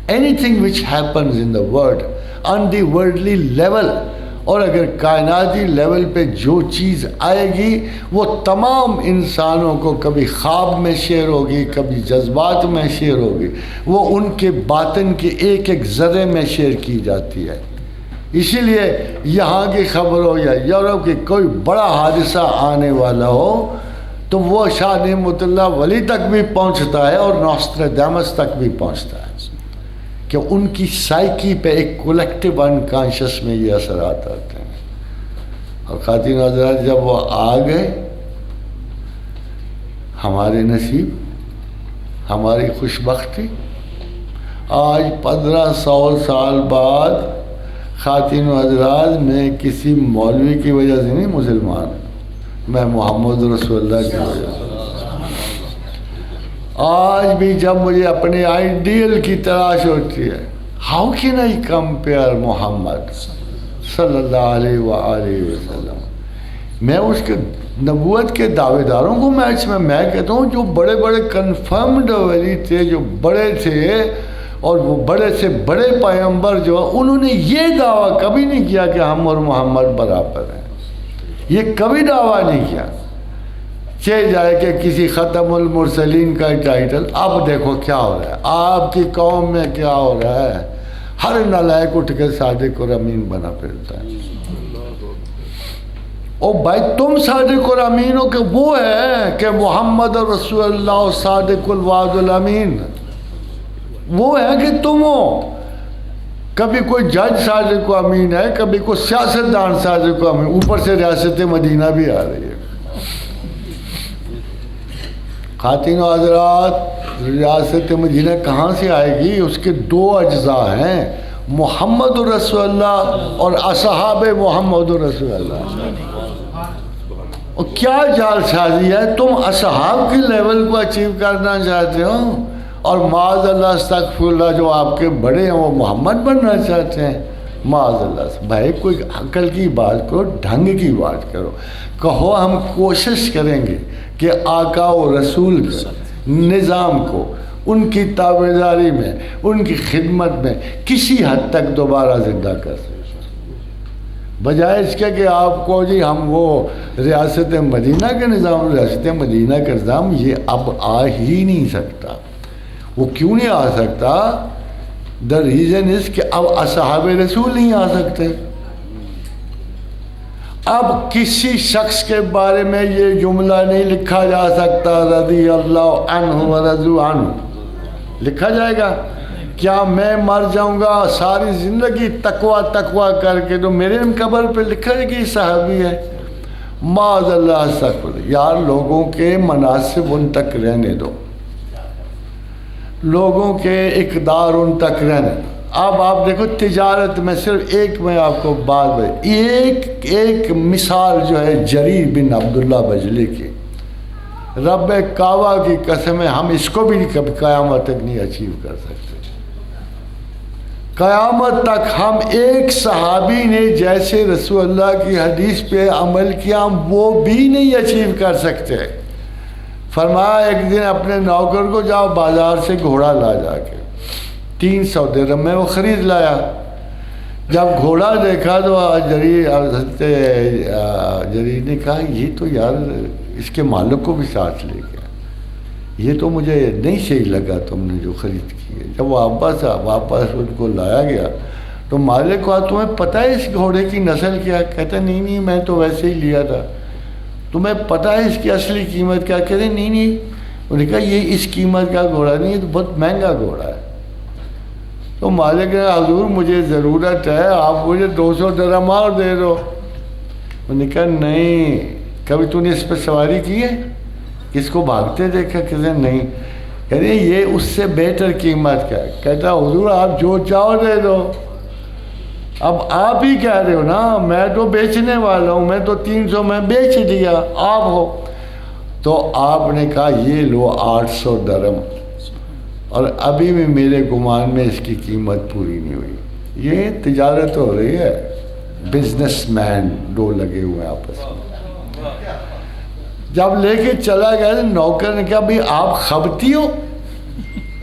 Any thing which happens in the world on the worldly level, اور اگر کائناتی لیول پہ جو چیز آئے گی وہ تمام انسانوں کو کبھی خواب میں شیئر ہوگی، کبھی جذبات میں شیئر ہوگی. وہ ان کے باطن کے ایک ایک ذرے میں شیئر کی جاتی ہے. اسی لیے یہاں کی خبر ہو یا یورپ کی کوئی بڑا حادثہ آنے والا ہو تو وہ شاہ نعمت اللہ ولی تک بھی پہنچتا ہے اور نوسٹراڈامس تک بھی پہنچتا ہے کہ ان کی سائیکی پہ ایک کولیکٹیو انکانشس میں یہ اثرات آتے ہیں. اور خواتین حضرات جب وہ آ گئے، ہمارے نصیب، ہماری خوش بختی، آج 1500 سال بعد خواتین حضرات میں کسی مولوی کی وجہ سے نہیں مسلمان، میں محمد رسول اللہ کی وجہ سے. آج بھی جب مجھے اپنے آئیڈیل کی تلاش ہوتی ہے، ہاؤ کین آئی کمپیئر محمد صلی اللہ علیہ وآلہ وسلم، میں اس کے نبوت کے دعوے داروں کو میچ میں کہتا ہوں جو بڑے بڑے کنفرمڈ ولی تھے، جو بڑے تھے، اور وہ بڑے سے بڑے پیغمبر جو انہوں نے یہ دعویٰ کبھی نہیں کیا کہ ہم اور محمد برابر ہیں. یہ کبھی دعویٰ نہیں کیا. چل جائے کہ کسی ختم المرسلین کا ٹائٹل. اب دیکھو کیا ہو رہا ہے آپ کی قوم میں، کیا ہو رہا ہے. ہر نالائق اٹھ کے صادق اور امین بنا پھرتا ہے. او بھائی تم صادق اور امین ہو کہ وہ ہے کہ محمد رسول اللہ صادق الوعد الامین؟ وہ ہے کہ تم ہو؟ کبھی کوئی جج صادق و امین ہے، کبھی کوئی سیاستدان صادق و امین، اوپر سے ریاست مدینہ بھی آ رہی ہے۔ خواتین و حضرات، ریاست مدینہ کہاں سے آئے گی؟ اس کے دو اجزاء ہیں، محمد رسول اللہ اور اصحاب محمد رسول اللہ۔ اور کیا جال سازی ہے، تم اصحاب کی لیول کو اچیو کرنا چاہتے ہو اور معاذ اللہ استغفر اللہ جو آپ کے بڑے ہیں وہ محمد بننا چاہتے ہیں، معاذ اللہ سے۔ بھائی کوئی عقل کی بات کرو، ڈھنگ کی بات کرو، کہو ہم کوشش کریں گے کہ آقا و رسول کے نظام کو ان کی تابعداری میں، ان کی خدمت میں کسی حد تک دوبارہ زندہ کر سکیں، بجائے اس کے کہ آپ کو جی ہم وہ ریاست مدینہ کے نظام، ریاست مدینہ کا نظام یہ اب آ ہی نہیں سکتا۔ وہ کیوں نہیں آ سکتا؟ دا ریزن اس کہ اب اصحاب رسول نہیں آ سکتے۔ اب کسی شخص کے بارے میں یہ جملہ نہیں لکھا جا سکتا رضی اللہ عنہ و رضوا عنہ۔ لکھا جائے گا کیا میں مر جاؤں گا ساری زندگی تقوی کر کے تو میرے قبر پہ لکھا جائے کہ صحابی ہے؟ معاذ اللہ استغفر۔ یار لوگوں کے مناسب ان تک رہنے دو، لوگوں کے اقدار ان تک رہنے دو۔ اب آپ دیکھو تجارت میں صرف میں آپ کو بات ایک مثال جو ہے جریر بن عبداللہ بجلی کی، رب کعبہ کی قسم ہے ہم اس کو بھی کبھی قیامت تک نہیں اچیو کر سکتے۔ قیامت تک ہم ایک صحابی نے جیسے رسول اللہ کی حدیث پہ عمل کیا ہم وہ بھی نہیں اچیو کر سکتے۔ فرمایا ایک دن اپنے نوکر کو جاؤ بازار سے گھوڑا لا جا کے، 300 درہم میں وہ خرید لایا۔ جب گھوڑا دیکھا تو جریر نے کہا یہ تو یار اس کے مالک کو بھی ساتھ لے گیا، یہ تو مجھے نہیں صحیح لگا تم نے جو خرید کی ہے۔ جب واپس ان کو لایا گیا تو مالک کو تمہیں پتہ ہے اس گھوڑے کی نسل کیا؟ کہتا نہیں میں تو ویسے ہی لیا تھا۔ تمہیں پتہ ہے اس کی اصلی قیمت کیا؟ کہتے نہیں انہوں نے کہا یہ اس قیمت کا گھوڑا نہیں ہے، تو بہت مہنگا گھوڑا ہے۔ تو مالک نے حضور مجھے ضرورت ہے، آپ مجھے 200 درہم اور دے دو۔ انہوں نے کہا نہیں، کبھی تو نے اس پہ سواری کی ہے؟ کس کو بھاگتے دیکھا؟ کہتے نہیں۔ کہتے یہ اس سے بہتر قیمت کا ہے۔ کہتا حضور آپ جو چاہو دے دو۔ اب آپ ہی کہہ رہے ہو نا، میں تو بیچنے والا ہوں، میں تو 300 میں بیچ دیا، آپ ہو۔ تو آپ نے کہا یہ لو 800 درہم، اور ابھی بھی میرے گمان میں اس کی قیمت پوری نہیں ہوئی۔ یہ تجارت ہو رہی ہے، بزنس مین دو لگے ہوئے ہیں آپس میں۔ جب لے کے چلا گیا نوکر نے کہا بھئی آپ خبتی ہو؟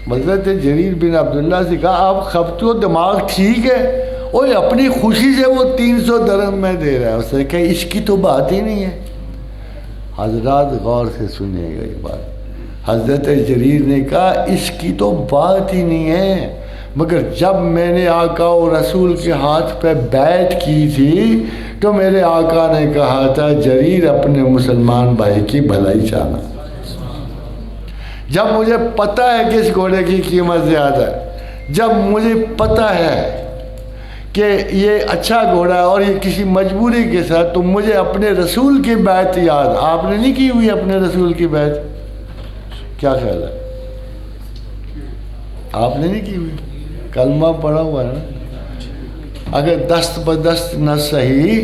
حضرت جریر بن عبداللہ سے کہا آپ خبتی ہو، دماغ ٹھیک ہے؟ اور اپنی خوشی سے وہ 300 درہم میں دے رہا ہے۔ اس نے کہا اس کی تو بات ہی نہیں ہے۔ حضرات غور سے سنیے گا یہ بات، حضرت جریر نے کہا اس کی تو بات ہی نہیں ہے، مگر جب میں نے آقا و رسول کے ہاتھ پہ بیعت کی تھی تو میرے آقا نے کہا تھا جریر اپنے مسلمان بھائی کی بھلائی چاہنا۔ جب مجھے پتہ ہے کہ اس گھوڑے کی قیمت زیادہ ہے، جب مجھے پتہ ہے کہ یہ اچھا گھوڑا ہے اور یہ کسی مجبوری کے ساتھ، تو مجھے اپنے رسول کی بیعت یاد۔ آپ نے نہیں کی ہوئی اپنے رسول کی بیعت؟ کیا خیال ہے؟ آپ نے نہیں کی ہوئی؟ کلمہ پڑھا ہوا ہے نا؟ اگر دست بدست نہ صحیح،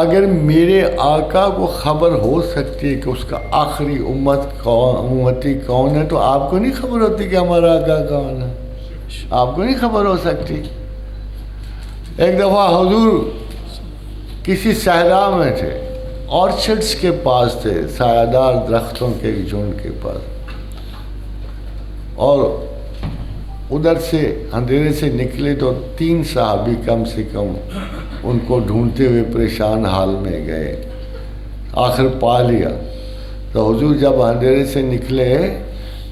اگر میرے آقا کو خبر ہو سکتی ہے کہ اس کا آخری امتی کون ہے، تو آپ کو نہیں خبر ہوتی کہ ہمارا آقا کون ہے؟ آپ کو نہیں خبر ہو سکتی؟ ایک دفعہ حضور کسی صحرا میں تھے، آرچڈس کے پاس تھے، سایہ دار درختوں کے جھنڈ کے پاس، اور ادھر سے اندھیرے سے نکلے تو 3 صحابی کم سے کم ان کو ڈھونڈتے ہوئے پریشان حال میں گئے، آخر پا لیا۔ تو حضور جب اندھیرے سے نکلے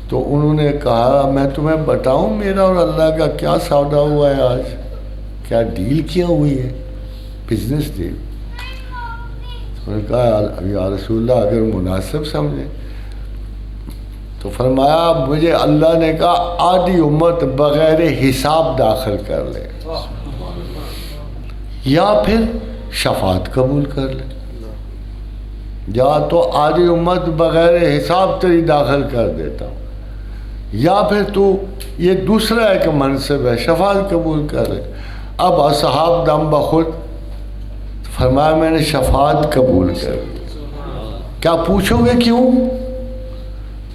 تو انہوں نے کہا میں تمہیں بتاؤں میرا اور اللہ کا کیا سودا ہوا ہے آج، کیا ڈیل کیا ہوئی ہے، بزنس ڈیل۔ انہوں نے کہا یا رسول اللہ اگر مناسب سمجھیں تو فرمایا مجھے اللہ نے کہا آدھی امت بغیر حساب داخل کر لے یا پھر شفاعت قبول کر لے، یا تو آدھی امت بغیر حساب تیری داخل کر دیتا ہوں، یا پھر تو یہ دوسرا ایک منصب ہے شفاعت قبول کر لے۔ اب اصحاب دم بخود فرمایا میں نے شفاعت قبول کر لی۔ کیا پوچھو گے کیوں؟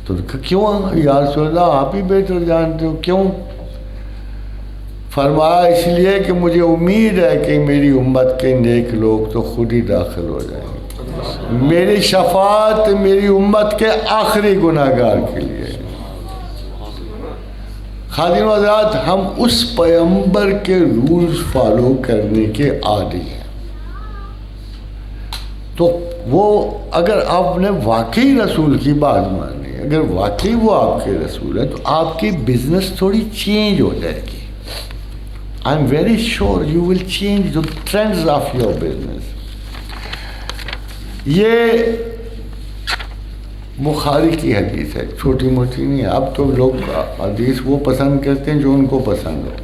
تو کیوں یا رسول اللہ آپ ہی بہتر جانتے ہو کیوں؟ فرمایا اس لیے کہ مجھے امید ہے کہ میری امت کے نیک لوگ تو خود ہی داخل ہو جائیں گے، میری شفاعت میری امت کے آخری گناہگار کے لیے۔ خادم حضرات ہم اس پیغمبر کے رولز فالو کرنے کے عادی ہیں، تو وہ اگر آپ نے واقعی رسول کی بات مانی، اگر واقعی وہ آپ کے رسول ہیں تو آپ کی بزنس تھوڑی چینج ہو جائے گی۔ I am very sure you will change the trends of your business. یہ بخاری کی حدیث ہے، چھوٹی موٹی نہیں ہے۔ اب تو لوگ حدیث وہ پسند کرتے ہیں جو ان کو پسند ہے،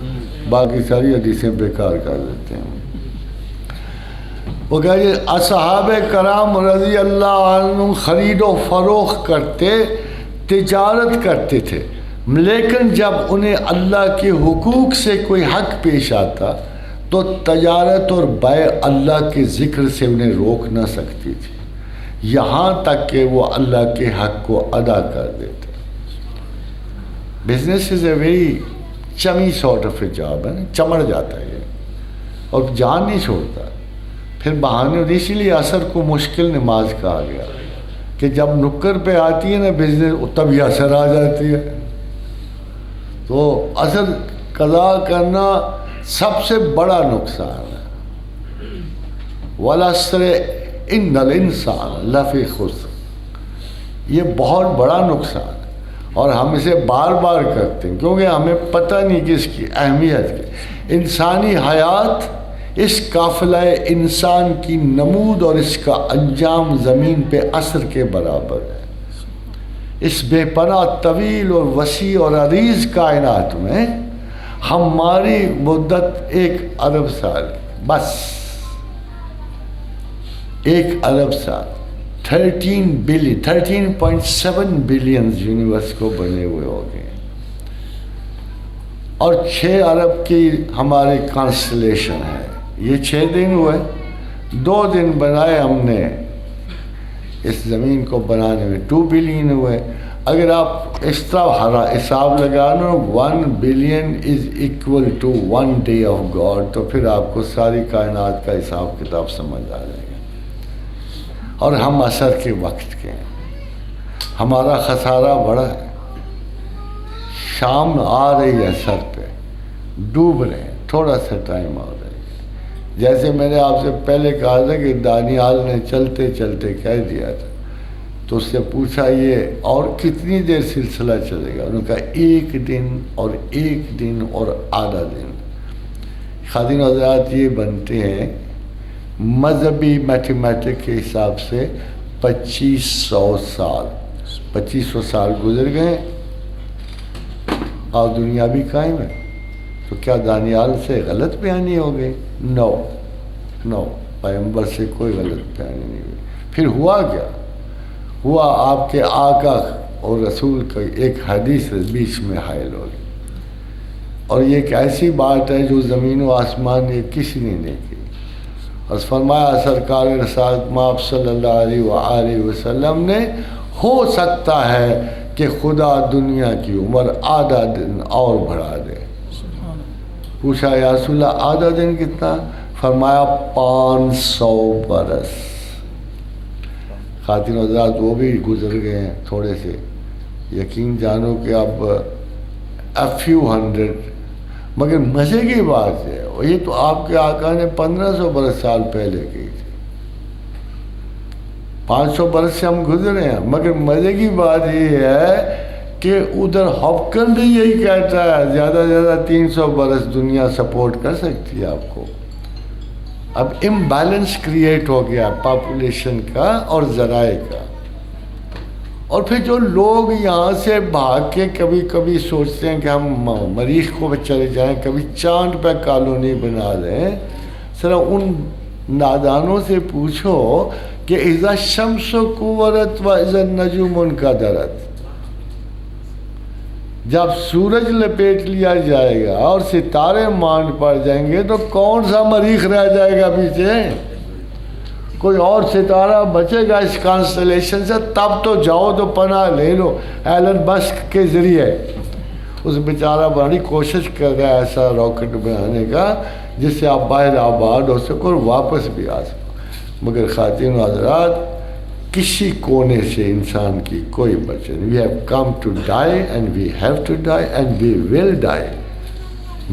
باقی ساری حدیثیں بیکار کر دیتے ہیں۔ وہ کہتے ہیں اصحاب کرام رضی اللہ عنہ خرید و فروخت کرتے، تجارت کرتے تھے، لیکن جب انہیں اللہ کے حقوق سے کوئی حق پیش آتا تو تجارت اور بیع اللہ کے ذکر سے انہیں روک نہ سکتی تھی، یہاں تک کہ وہ اللہ کے حق کو ادا کر دیتے۔ بزنس از اے ویری چمی سارٹ آف اے جاب ہے، چمڑ جاتا ہے یہ اور جان نہیں چھوڑتا۔ پھر بہانے ہوتے، اسی لیے عصر کو مشکل نماز کہا گیا کہ جب نکر پہ آتی ہے نا بزنس تب یہ عصر آ جاتی ہے، تو عصر قضا کرنا سب سے بڑا نقصان ہے۔ والعصر ان الانسان لفی خسر، یہ بہت بڑا نقصان ہے اور ہم اسے بار بار کرتے ہیں کیونکہ ہمیں پتہ نہیں کہ اس کی اہمیت کی۔ انسانی حیات اس قافلہ انسان کی نمود اور اس کا انجام زمین پہ عصر کے برابر ہے۔ اس بے پناہ طویل اور وسیع اور عریض کائنات میں ہماری مدت 1 ارب سال، بس 1 ارب سال، 13.7 بلین یونیورس کو بنے ہوئے ہو گئے، اور 6 ارب کی ہمارے کانسٹلیشن ہے۔ یہ 6 دن ہوئے، 2 دن بنائے ہم نے اس زمین کو بنانے میں، 2 بلین ہوئے۔ اگر آپ اس طرح حساب لگانا 1 billion is equal to 1 day of God, تو پھر آپ کو ساری کائنات کا حساب کتاب سمجھ آ جائے گا۔ اور ہم عصر کے وقت کے ہیں، ہمارا خسارہ بڑا ہے۔ شام آ رہی ہے سر پہ، ڈوب رہے ہیں، تھوڑا سا ٹائم آ رہا ہے۔ جیسے میں نے آپ سے پہلے کہا تھا کہ دانیال نے چلتے چلتے کہہ دیا تھا، تو اس سے پوچھا یہ اور کتنی دیر سلسلہ چلے گا؟ انہوں نے کہا 1 دن اور 1 دن اور آدھا دن۔ خادم حضرات یہ بنتے ہیں مذہبی میتھمیٹک کے حساب سے 2500 سال، 2500 سال گزر گئے اور دنیا بھی قائم ہے۔ تو کیا دانیال سے غلط بیانی ہو گئی؟ نو، پیغمبر سے کوئی غلط بیانی نہیں ہوئی۔ پھر ہوا کیا؟ ہوا آپ کے آقا اور رسول کا ایک حدیث بیچ میں حائل ہو گئی، اور یہ ایک ایسی بات ہے جو زمین و آسمان نے کسی نے نہیں کی۔ اور فرمایا سرکار رسالت مآب صلی اللہ علیہ وآلہ وسلم نے، ہو سکتا ہے کہ خدا دنیا کی عمر آدھا دن اور بڑھا دے۔ پوچھا یا رسول اللہ آدھا دن کتنا؟ فرمایا 500 برس۔ خاتون حضرات وہ بھی گزر گئے ہیں تھوڑے سے، یقین جانو کہ اب a few hundred، مگر مزے کی بات ہے یہ تو آپ کے آقا نے 1500 برس سال پہلے کی تھی، 500 برس سے ہم گزرے ہیں۔ مگر مزے کی بات یہ ہے کہ ادھر ہاپکن بھی یہی کہتا ہے زیادہ سے زیادہ 300 برس دنیا سپورٹ کر سکتی ہے آپ کو۔ اب امبیلنس کریٹ ہو گیا پاپولیشن کا اور ذرائع کا. اور پھر جو لوگ یہاں سے بھاگ کے کبھی کبھی سوچتے ہیں کہ ہم مریخ کو چلے جائیں, کبھی چاند پہ کالونی بنا لیں, ذرا ان نادانوں سے پوچھو کہ اذا الشمس کورت و اذا النجوم انکدرت, جب سورج لپیٹ لیا جائے گا اور ستارے مانڈ پڑ جائیں گے تو کون سا مریخ رہ جائے گا پیچھے؟ کوئی اور ستارہ بچے گا اس کانسٹلیشن سے؟ تب تو جاؤ تو پناہ لے لو ایلن مسک کے ذریعے. اس بیچارہ بڑی کوشش کر رہا ہے ایسا راکٹ بنانے کا جس سے آپ باہر آباد ہو سکو اور واپس بھی آ سکو. مگر خواتین و حضرات, کسی کونے سے انسان کی کوئی بچے نہیں. We have come to die and we have to die and we will die.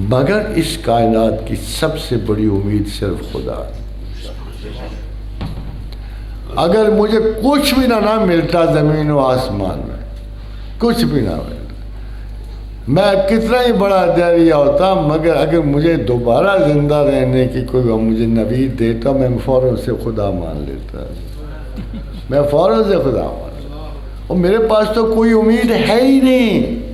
مگر اس کائنات کی سب سے بڑی امید صرف خدا. اگر مجھے کچھ بھی نہ ملتا زمین و آسمان میں, کچھ بھی نہ ملتا, میں کتنا ہی بڑا دہریہ ہوتا, مگر اگر مجھے دوبارہ زندہ رہنے کی کوئی مجھے نوید دیتا, میں فوراً سے خدا مان لیتا. میں فوراً سے خدا مان لیتا. اور میرے پاس تو کوئی امید ہے ہی نہیں.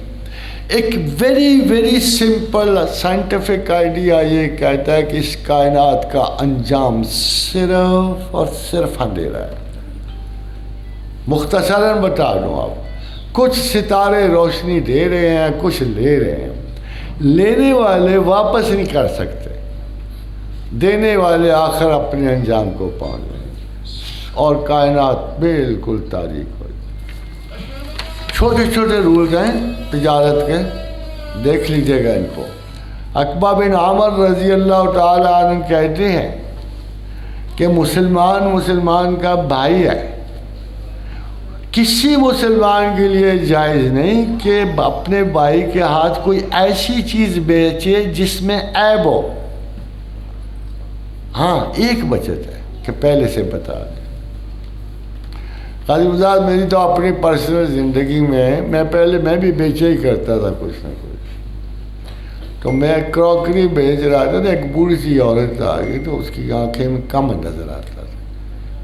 ایک very very simple scientific idea یہ کہتا ہے کہ اس کائنات کا انجام صرف اور صرف اندھیرا ہے. مختصراً بتا دوں آپ, کچھ ستارے روشنی دے رہے ہیں, کچھ لے رہے ہیں. لینے والے واپس نہیں کر سکتے, دینے والے آخر اپنے انجام کو پہنچ گئے اور کائنات بالکل تاریک ہو. چھوٹے چھوٹے رولز ہیں تجارت کے, دیکھ لیجیے گا ان کو. عقبہ بن عامر رضی اللہ تعالی عنہ کہتے ہیں کہ مسلمان کا بھائی ہے. کسی مسلمان کے لیے جائز نہیں کہ اپنے بھائی کے ہاتھ کوئی ایسی چیز بیچے جس میں عیب ہو. ہاں ایک بچت ہے کہ پہلے سے بتا دیں. قاضی مزاد, میری تو اپنی پرسنل زندگی میں پہلے میں بھی بیچے ہی کرتا تھا کچھ نہ کچھ. تو میں کراکری بیچ رہا تھا تو ایک بوڑھی سی عورت آ گئی تو اس کی آنکھیں میں کم نظر آتا تھا.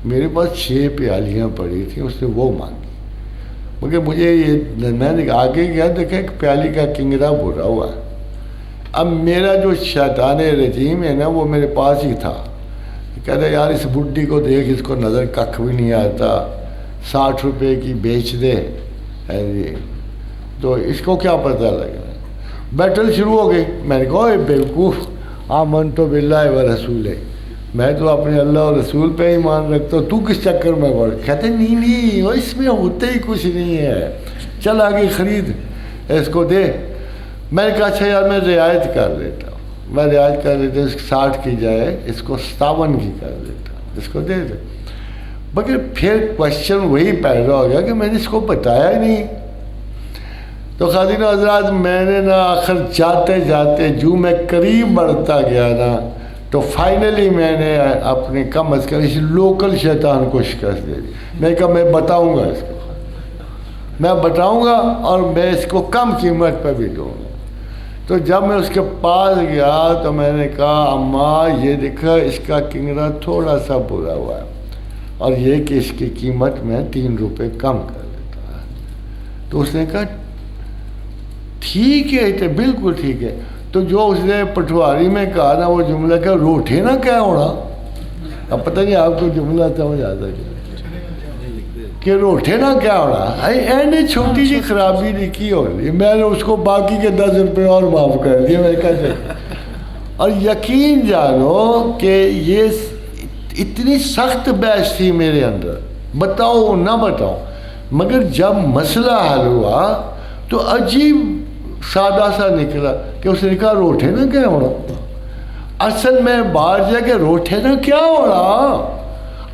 میرے پاس 6 پیالیاں پڑی تھیں, اس نے وہ مانگی. مگر مجھے یہ, میں نے آگے گیا دیکھا ایک پیالی کا کنگرا برا ہوا. اب میرا جو شیطان رجیم ہے نا وہ میرے پاس ہی تھا. کہتا یار اس بڈھی کو دیکھ, اس کو نظر ککھ بھی نہیں آتا, 60 روپے کی بیچ دے. تو اس کو کیا پتہ لگا. بیٹل شروع ہو گئی. میں نے کہا اے بیوقوف, آمنت باللہ و رسولہ, میں تو اپنے اللہ اور رسول پہ ایمان رکھتا ہوں, تو کس چکر میں پڑ. کہتے نہیں وہ اس میں ہوتے ہی کچھ نہیں ہے, چل آگے خرید اس کو دے. میں نے کہا اچھا یار میں رعایت کر لیتا ہوں, میں رعایت کر لیتا ہوں, اس 60 کی جائے اس کو 57 کی کر دیتا ہوں, اس کو دے دے. مگر پھر کوشچن وہی پیدا ہو گیا کہ میں نے اس کو بتایا ہی نہیں. تو خواتین حضرات, میں نے نا آخر جاتے جاتے جو میں قریب بڑھتا گیا نا, تو فائنلی میں نے اپنے کم از کم اس لوکل شیطان کو شکست دے دی. میں کہا میں بتاؤں گا اس کو, میں بتاؤں گا اور میں اس کو کم قیمت پہ بھی دوں گا. تو جب میں اس کے پاس گیا تو میں نے کہا اماں یہ دیکھا اس کا کنگرا تھوڑا سا برا ہوا ہے, اور یہ کہ اس کی قیمت میں 3 روپے کم کر دیتا ہے. تو اس نے کہا ٹھیک ہے, بالکل ٹھیک ہے. تو جو اس نے پٹواری میں کہا نا وہ جملہ کہ روٹھے نا کیا ہونا. اب پتہ نہیں آپ کو جملہ سمجھ آتا کہ روٹھے نا کیا ہونا. اینے چھوٹی سی خرابی لکھی ہو رہی, میں نے اس کو باقی کے 10 روپے اور معاف کر دیے. میں کہا اور یقین جانو کہ یہ اتنی سخت بحث تھی میرے اندر, بتاؤ نہ بتاؤ. مگر جب مسئلہ حل ہوا تو عجیب سادہ سا نکلا کہ اس نے کہا روٹھے نا کیا ہونا. اصل میں بات یہ کہ روٹھے نا کیا ہونا,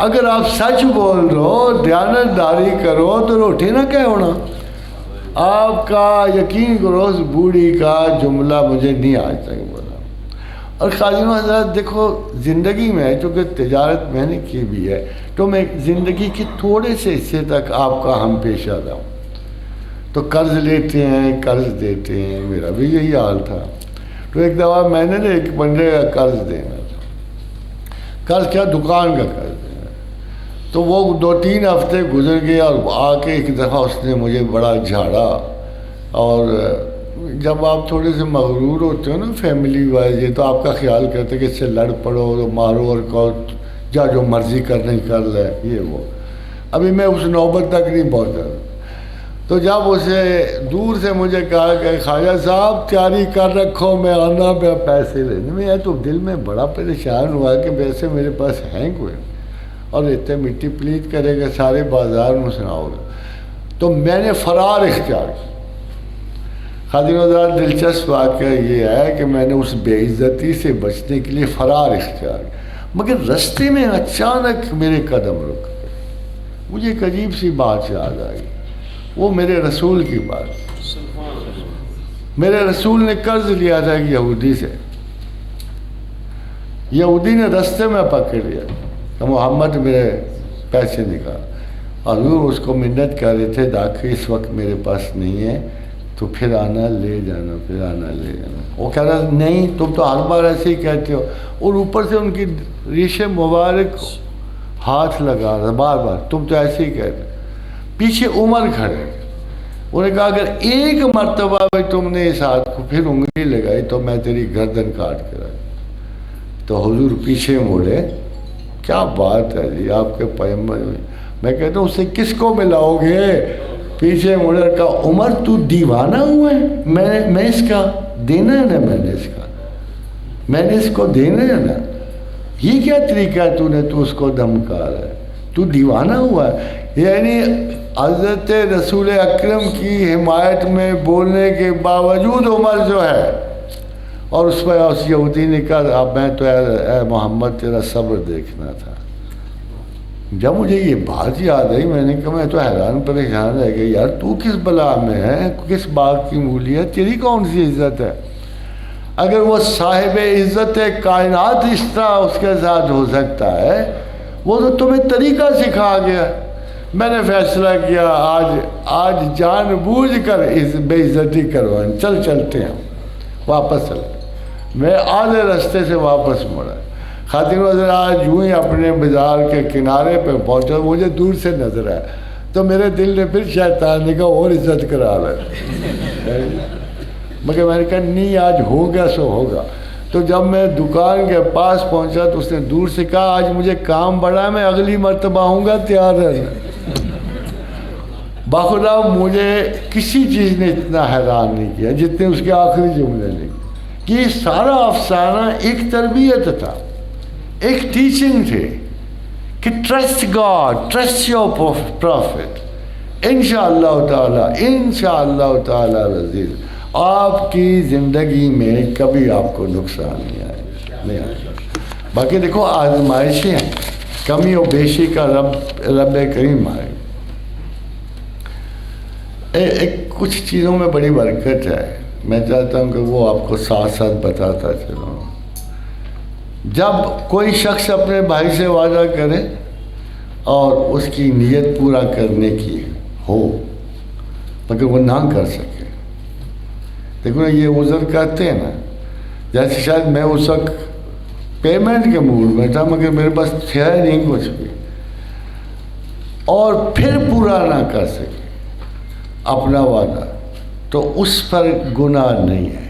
اگر آپ سچ بول رہے ہو, دیانت داری کرو تو روٹھے نا کیا ہونا. آپ کا یقین کرو اس بوڑھی کا جملہ مجھے نہیں آج تک بولا. اور خادم حضرات دیکھو زندگی میں چونکہ تجارت میں نے کی بھی ہے تو میں زندگی کے تھوڑے سے حصے تک آپ کا ہم پیش آ رہا ہوں. تو قرض لیتے ہیں, قرض دیتے ہیں, میرا بھی یہی حال تھا. تو ایک دفعہ میں نے ایک بندے کا قرض دینا تھا. قرض کیا؟ دکان کا قرض ہے۔ تو وہ 2-3 ہفتے گزر گئے اور آ کے ایک دفعہ اس نے مجھے بڑا جھاڑا، اور جب آپ تھوڑے سے مغرور ہوتے ہو نا فیملی وائز، یہ تو آپ کا خیال کرتے کہ اس سے لڑ پڑو، مارو اور کہو جا جو مرضی کرنے کر لے، یہ وہ۔ ابھی میں اس نوبت تک نہیں پہنچا۔ تو جب اسے دور سے مجھے کہا کہ خواجہ صاحب تیاری کر رکھو، میں آنا پہ پیسے لینے میں، تو دل میں بڑا پریشان ہوا کہ ویسے میرے پاس ہیں کوئی، اور اتنے مٹی پلیت کرے گا سارے بازار میں سناؤ گا۔ تو میں نے فرار اختیار کیا۔ خادم حضرات دلچسپ واقعہ یہ ہے کہ میں نے اس بے عزتی سے بچنے کے لیے فرار اختیار کیا، مگر رستے میں اچانک میرے قدم رک گئے۔ مجھے ایک عجیب سی بات یاد آئی، وہ میرے رسول کی بات۔ میرے رسول نے قرض لیا تھا ایک یہودی سے، یہودی نے رستے میں پکڑ لیا کہ محمد میرے پیسے نکال۔ حضور اس کو منت کر رہے تھے داخل اس وقت میرے پاس نہیں ہے، تو پھر آنا لے جانا، پھر آنا لے جانا۔ وہ کہہ رہا نہیں تم تو ہر بار ایسے ہی کہتے ہو، اور اوپر سے ان کی ریشے مبارک ہاتھ لگا رہا بار بار، تم تو ایسے ہی کہتے۔ پیچھے عمر کھڑے، انہوں نے کہا اگر ایک مرتبہ بھی تم نے اس ہاتھ کو پھر انگلی لگائی تو میں تیری گردن کاٹ کر آئی۔ تو حضور پیچھے مڑے، کیا بات ہے جی آپ کے پیغمبر، میں کہتا ہوں اسے کس کو ملاؤ گے؟ پیچھے مڑے کہا عمر تو دیوانہ ہوا ہے، میں اس کا دینا ہے نا، میں نے اس کو دینا ہے نا، یہ کیا طریقہ ہے تو اس کو دھمکا رہا ہے، تو دیوانہ ہوا ہے۔ یعنی حضرت رسول اکرم کی حمایت میں بولنے کے باوجود عمر جو ہے، اور اس پہ اس یہودی نے کہا اب میں تو اے محمد تیرا صبر دیکھنا تھا۔ جب مجھے یہ بات یاد آئی میں نے کہا میں تو حیران پریشان رہ گیا، یار تو کس بلا میں ہے، کس باغ کی مولی ہے، تیری کون سی عزت ہے؟ اگر وہ صاحب عزت کائنات اس طرح اس کے ساتھ ہو سکتا ہے، وہ تو تمہیں طریقہ سکھا گیا۔ میں نے فیصلہ کیا آج جان بوجھ کر اس بے عزتی کروائیں، چلتے ہیں واپس چلتے۔ میں آدھے راستے سے واپس مڑا، خاتون حضرات یوں ہی اپنے بازار کے کنارے پہ پہنچا، مجھے دور سے نظر آیا تو میرے دل نے پھر شیطان نے کہا اور عزت کرا لے، مگر میں نے کہا نہیں آج ہوگا سو ہوگا۔ تو جب میں دکان کے پاس پہنچا تو اس نے دور سے کہا آج مجھے کام بڑا ہے، میں اگلی مرتبہ آؤں گا، تیار ہے۔ باخدا مجھے کسی چیز نے اتنا حیران نہیں کیا جتنے اس کے آخری جملے نے، کہ یہ سارا افسانہ ایک تربیت تھا، ایک ٹیچنگ تھی کہ trust God, trust your prophet, انشاءاللہ تعالی عزیز آپ کی زندگی میں کبھی آپ کو نقصان نہیں آئے گا۔ باقی دیکھو آزمائشیں ہیں، کمی و بیشی کا رب کریم آئے۔ ایک کچھ چیزوں میں بڑی برکت ہے، میں چاہتا ہوں کہ وہ آپ کو ساتھ ساتھ بتاتا چلوں۔ جب کوئی شخص اپنے بھائی سے وعدہ کرے اور اس کی نیت پورا کرنے کی ہو مگر وہ نہ کر سکے، دیکھو نا یہ عذر کہتے ہیں نا، جیسے شاید میں اس وقت پیمنٹ کے موڈ میں تھا مگر میرے پاس تھا نہیں کچھ بھی، اور پھر پورا نہ کر سکے اپنا وعدہ، تو اس پر گناہ نہیں ہے۔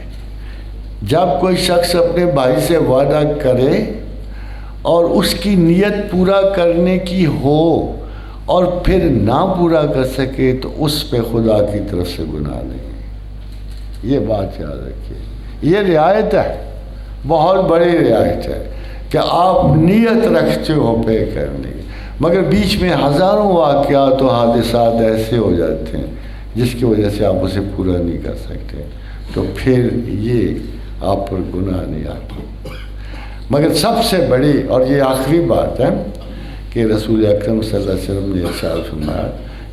جب کوئی شخص اپنے بھائی سے وعدہ کرے اور اس کی نیت پورا کرنے کی ہو اور پھر نہ پورا کر سکے تو اس پہ خدا کی طرف سے گناہ نہیں ہے۔ یہ بات یاد رکھیے، یہ رعایت ہے، بہت بڑی رعایت ہے کہ آپ نیت رکھتے ہو پے کرنے کی، مگر بیچ میں ہزاروں واقعات و حادثات ایسے ہو جاتے ہیں جس کی وجہ سے آپ اسے پورا نہیں کر سکتے، تو پھر یہ آپ پر گناہ نہیں آتی۔ مگر سب سے بڑی اور یہ آخری بات ہے کہ رسول اکرم صلی اللہ علیہ وسلم نے ارشاد فرمایا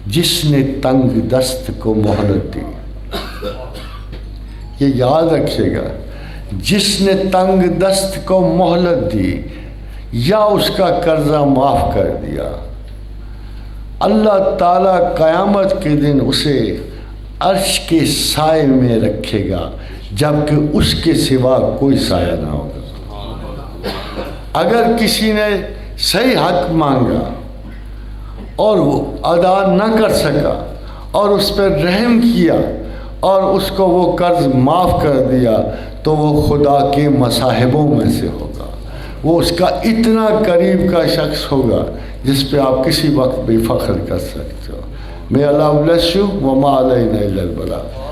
جس نے تنگ دست کو مہلت دی، یہ یاد رکھیے گا، جس نے تنگ دست کو مہلت دی یا اس کا قرضہ معاف کر دیا، اللہ تعالیٰ قیامت کے دن اسے عرش کے سائے میں رکھے گا جبکہ اس کے سوا کوئی سایہ نہ ہوگا۔ اگر کسی نے صحیح حق مانگا اور وہ ادا نہ کر سکا اور اس پر رحم کیا اور اس کو وہ قرض معاف کر دیا تو وہ خدا کے مصاحبوں میں سے ہوگا، وہ اس کا اتنا قریب کا شخص ہوگا جس پہ آپ کسی وقت بھی فخر کر سکتے ہو۔ May Allah bless you. وَمَا عَلَيْنَا إِلَّا الْبَلَاغُ۔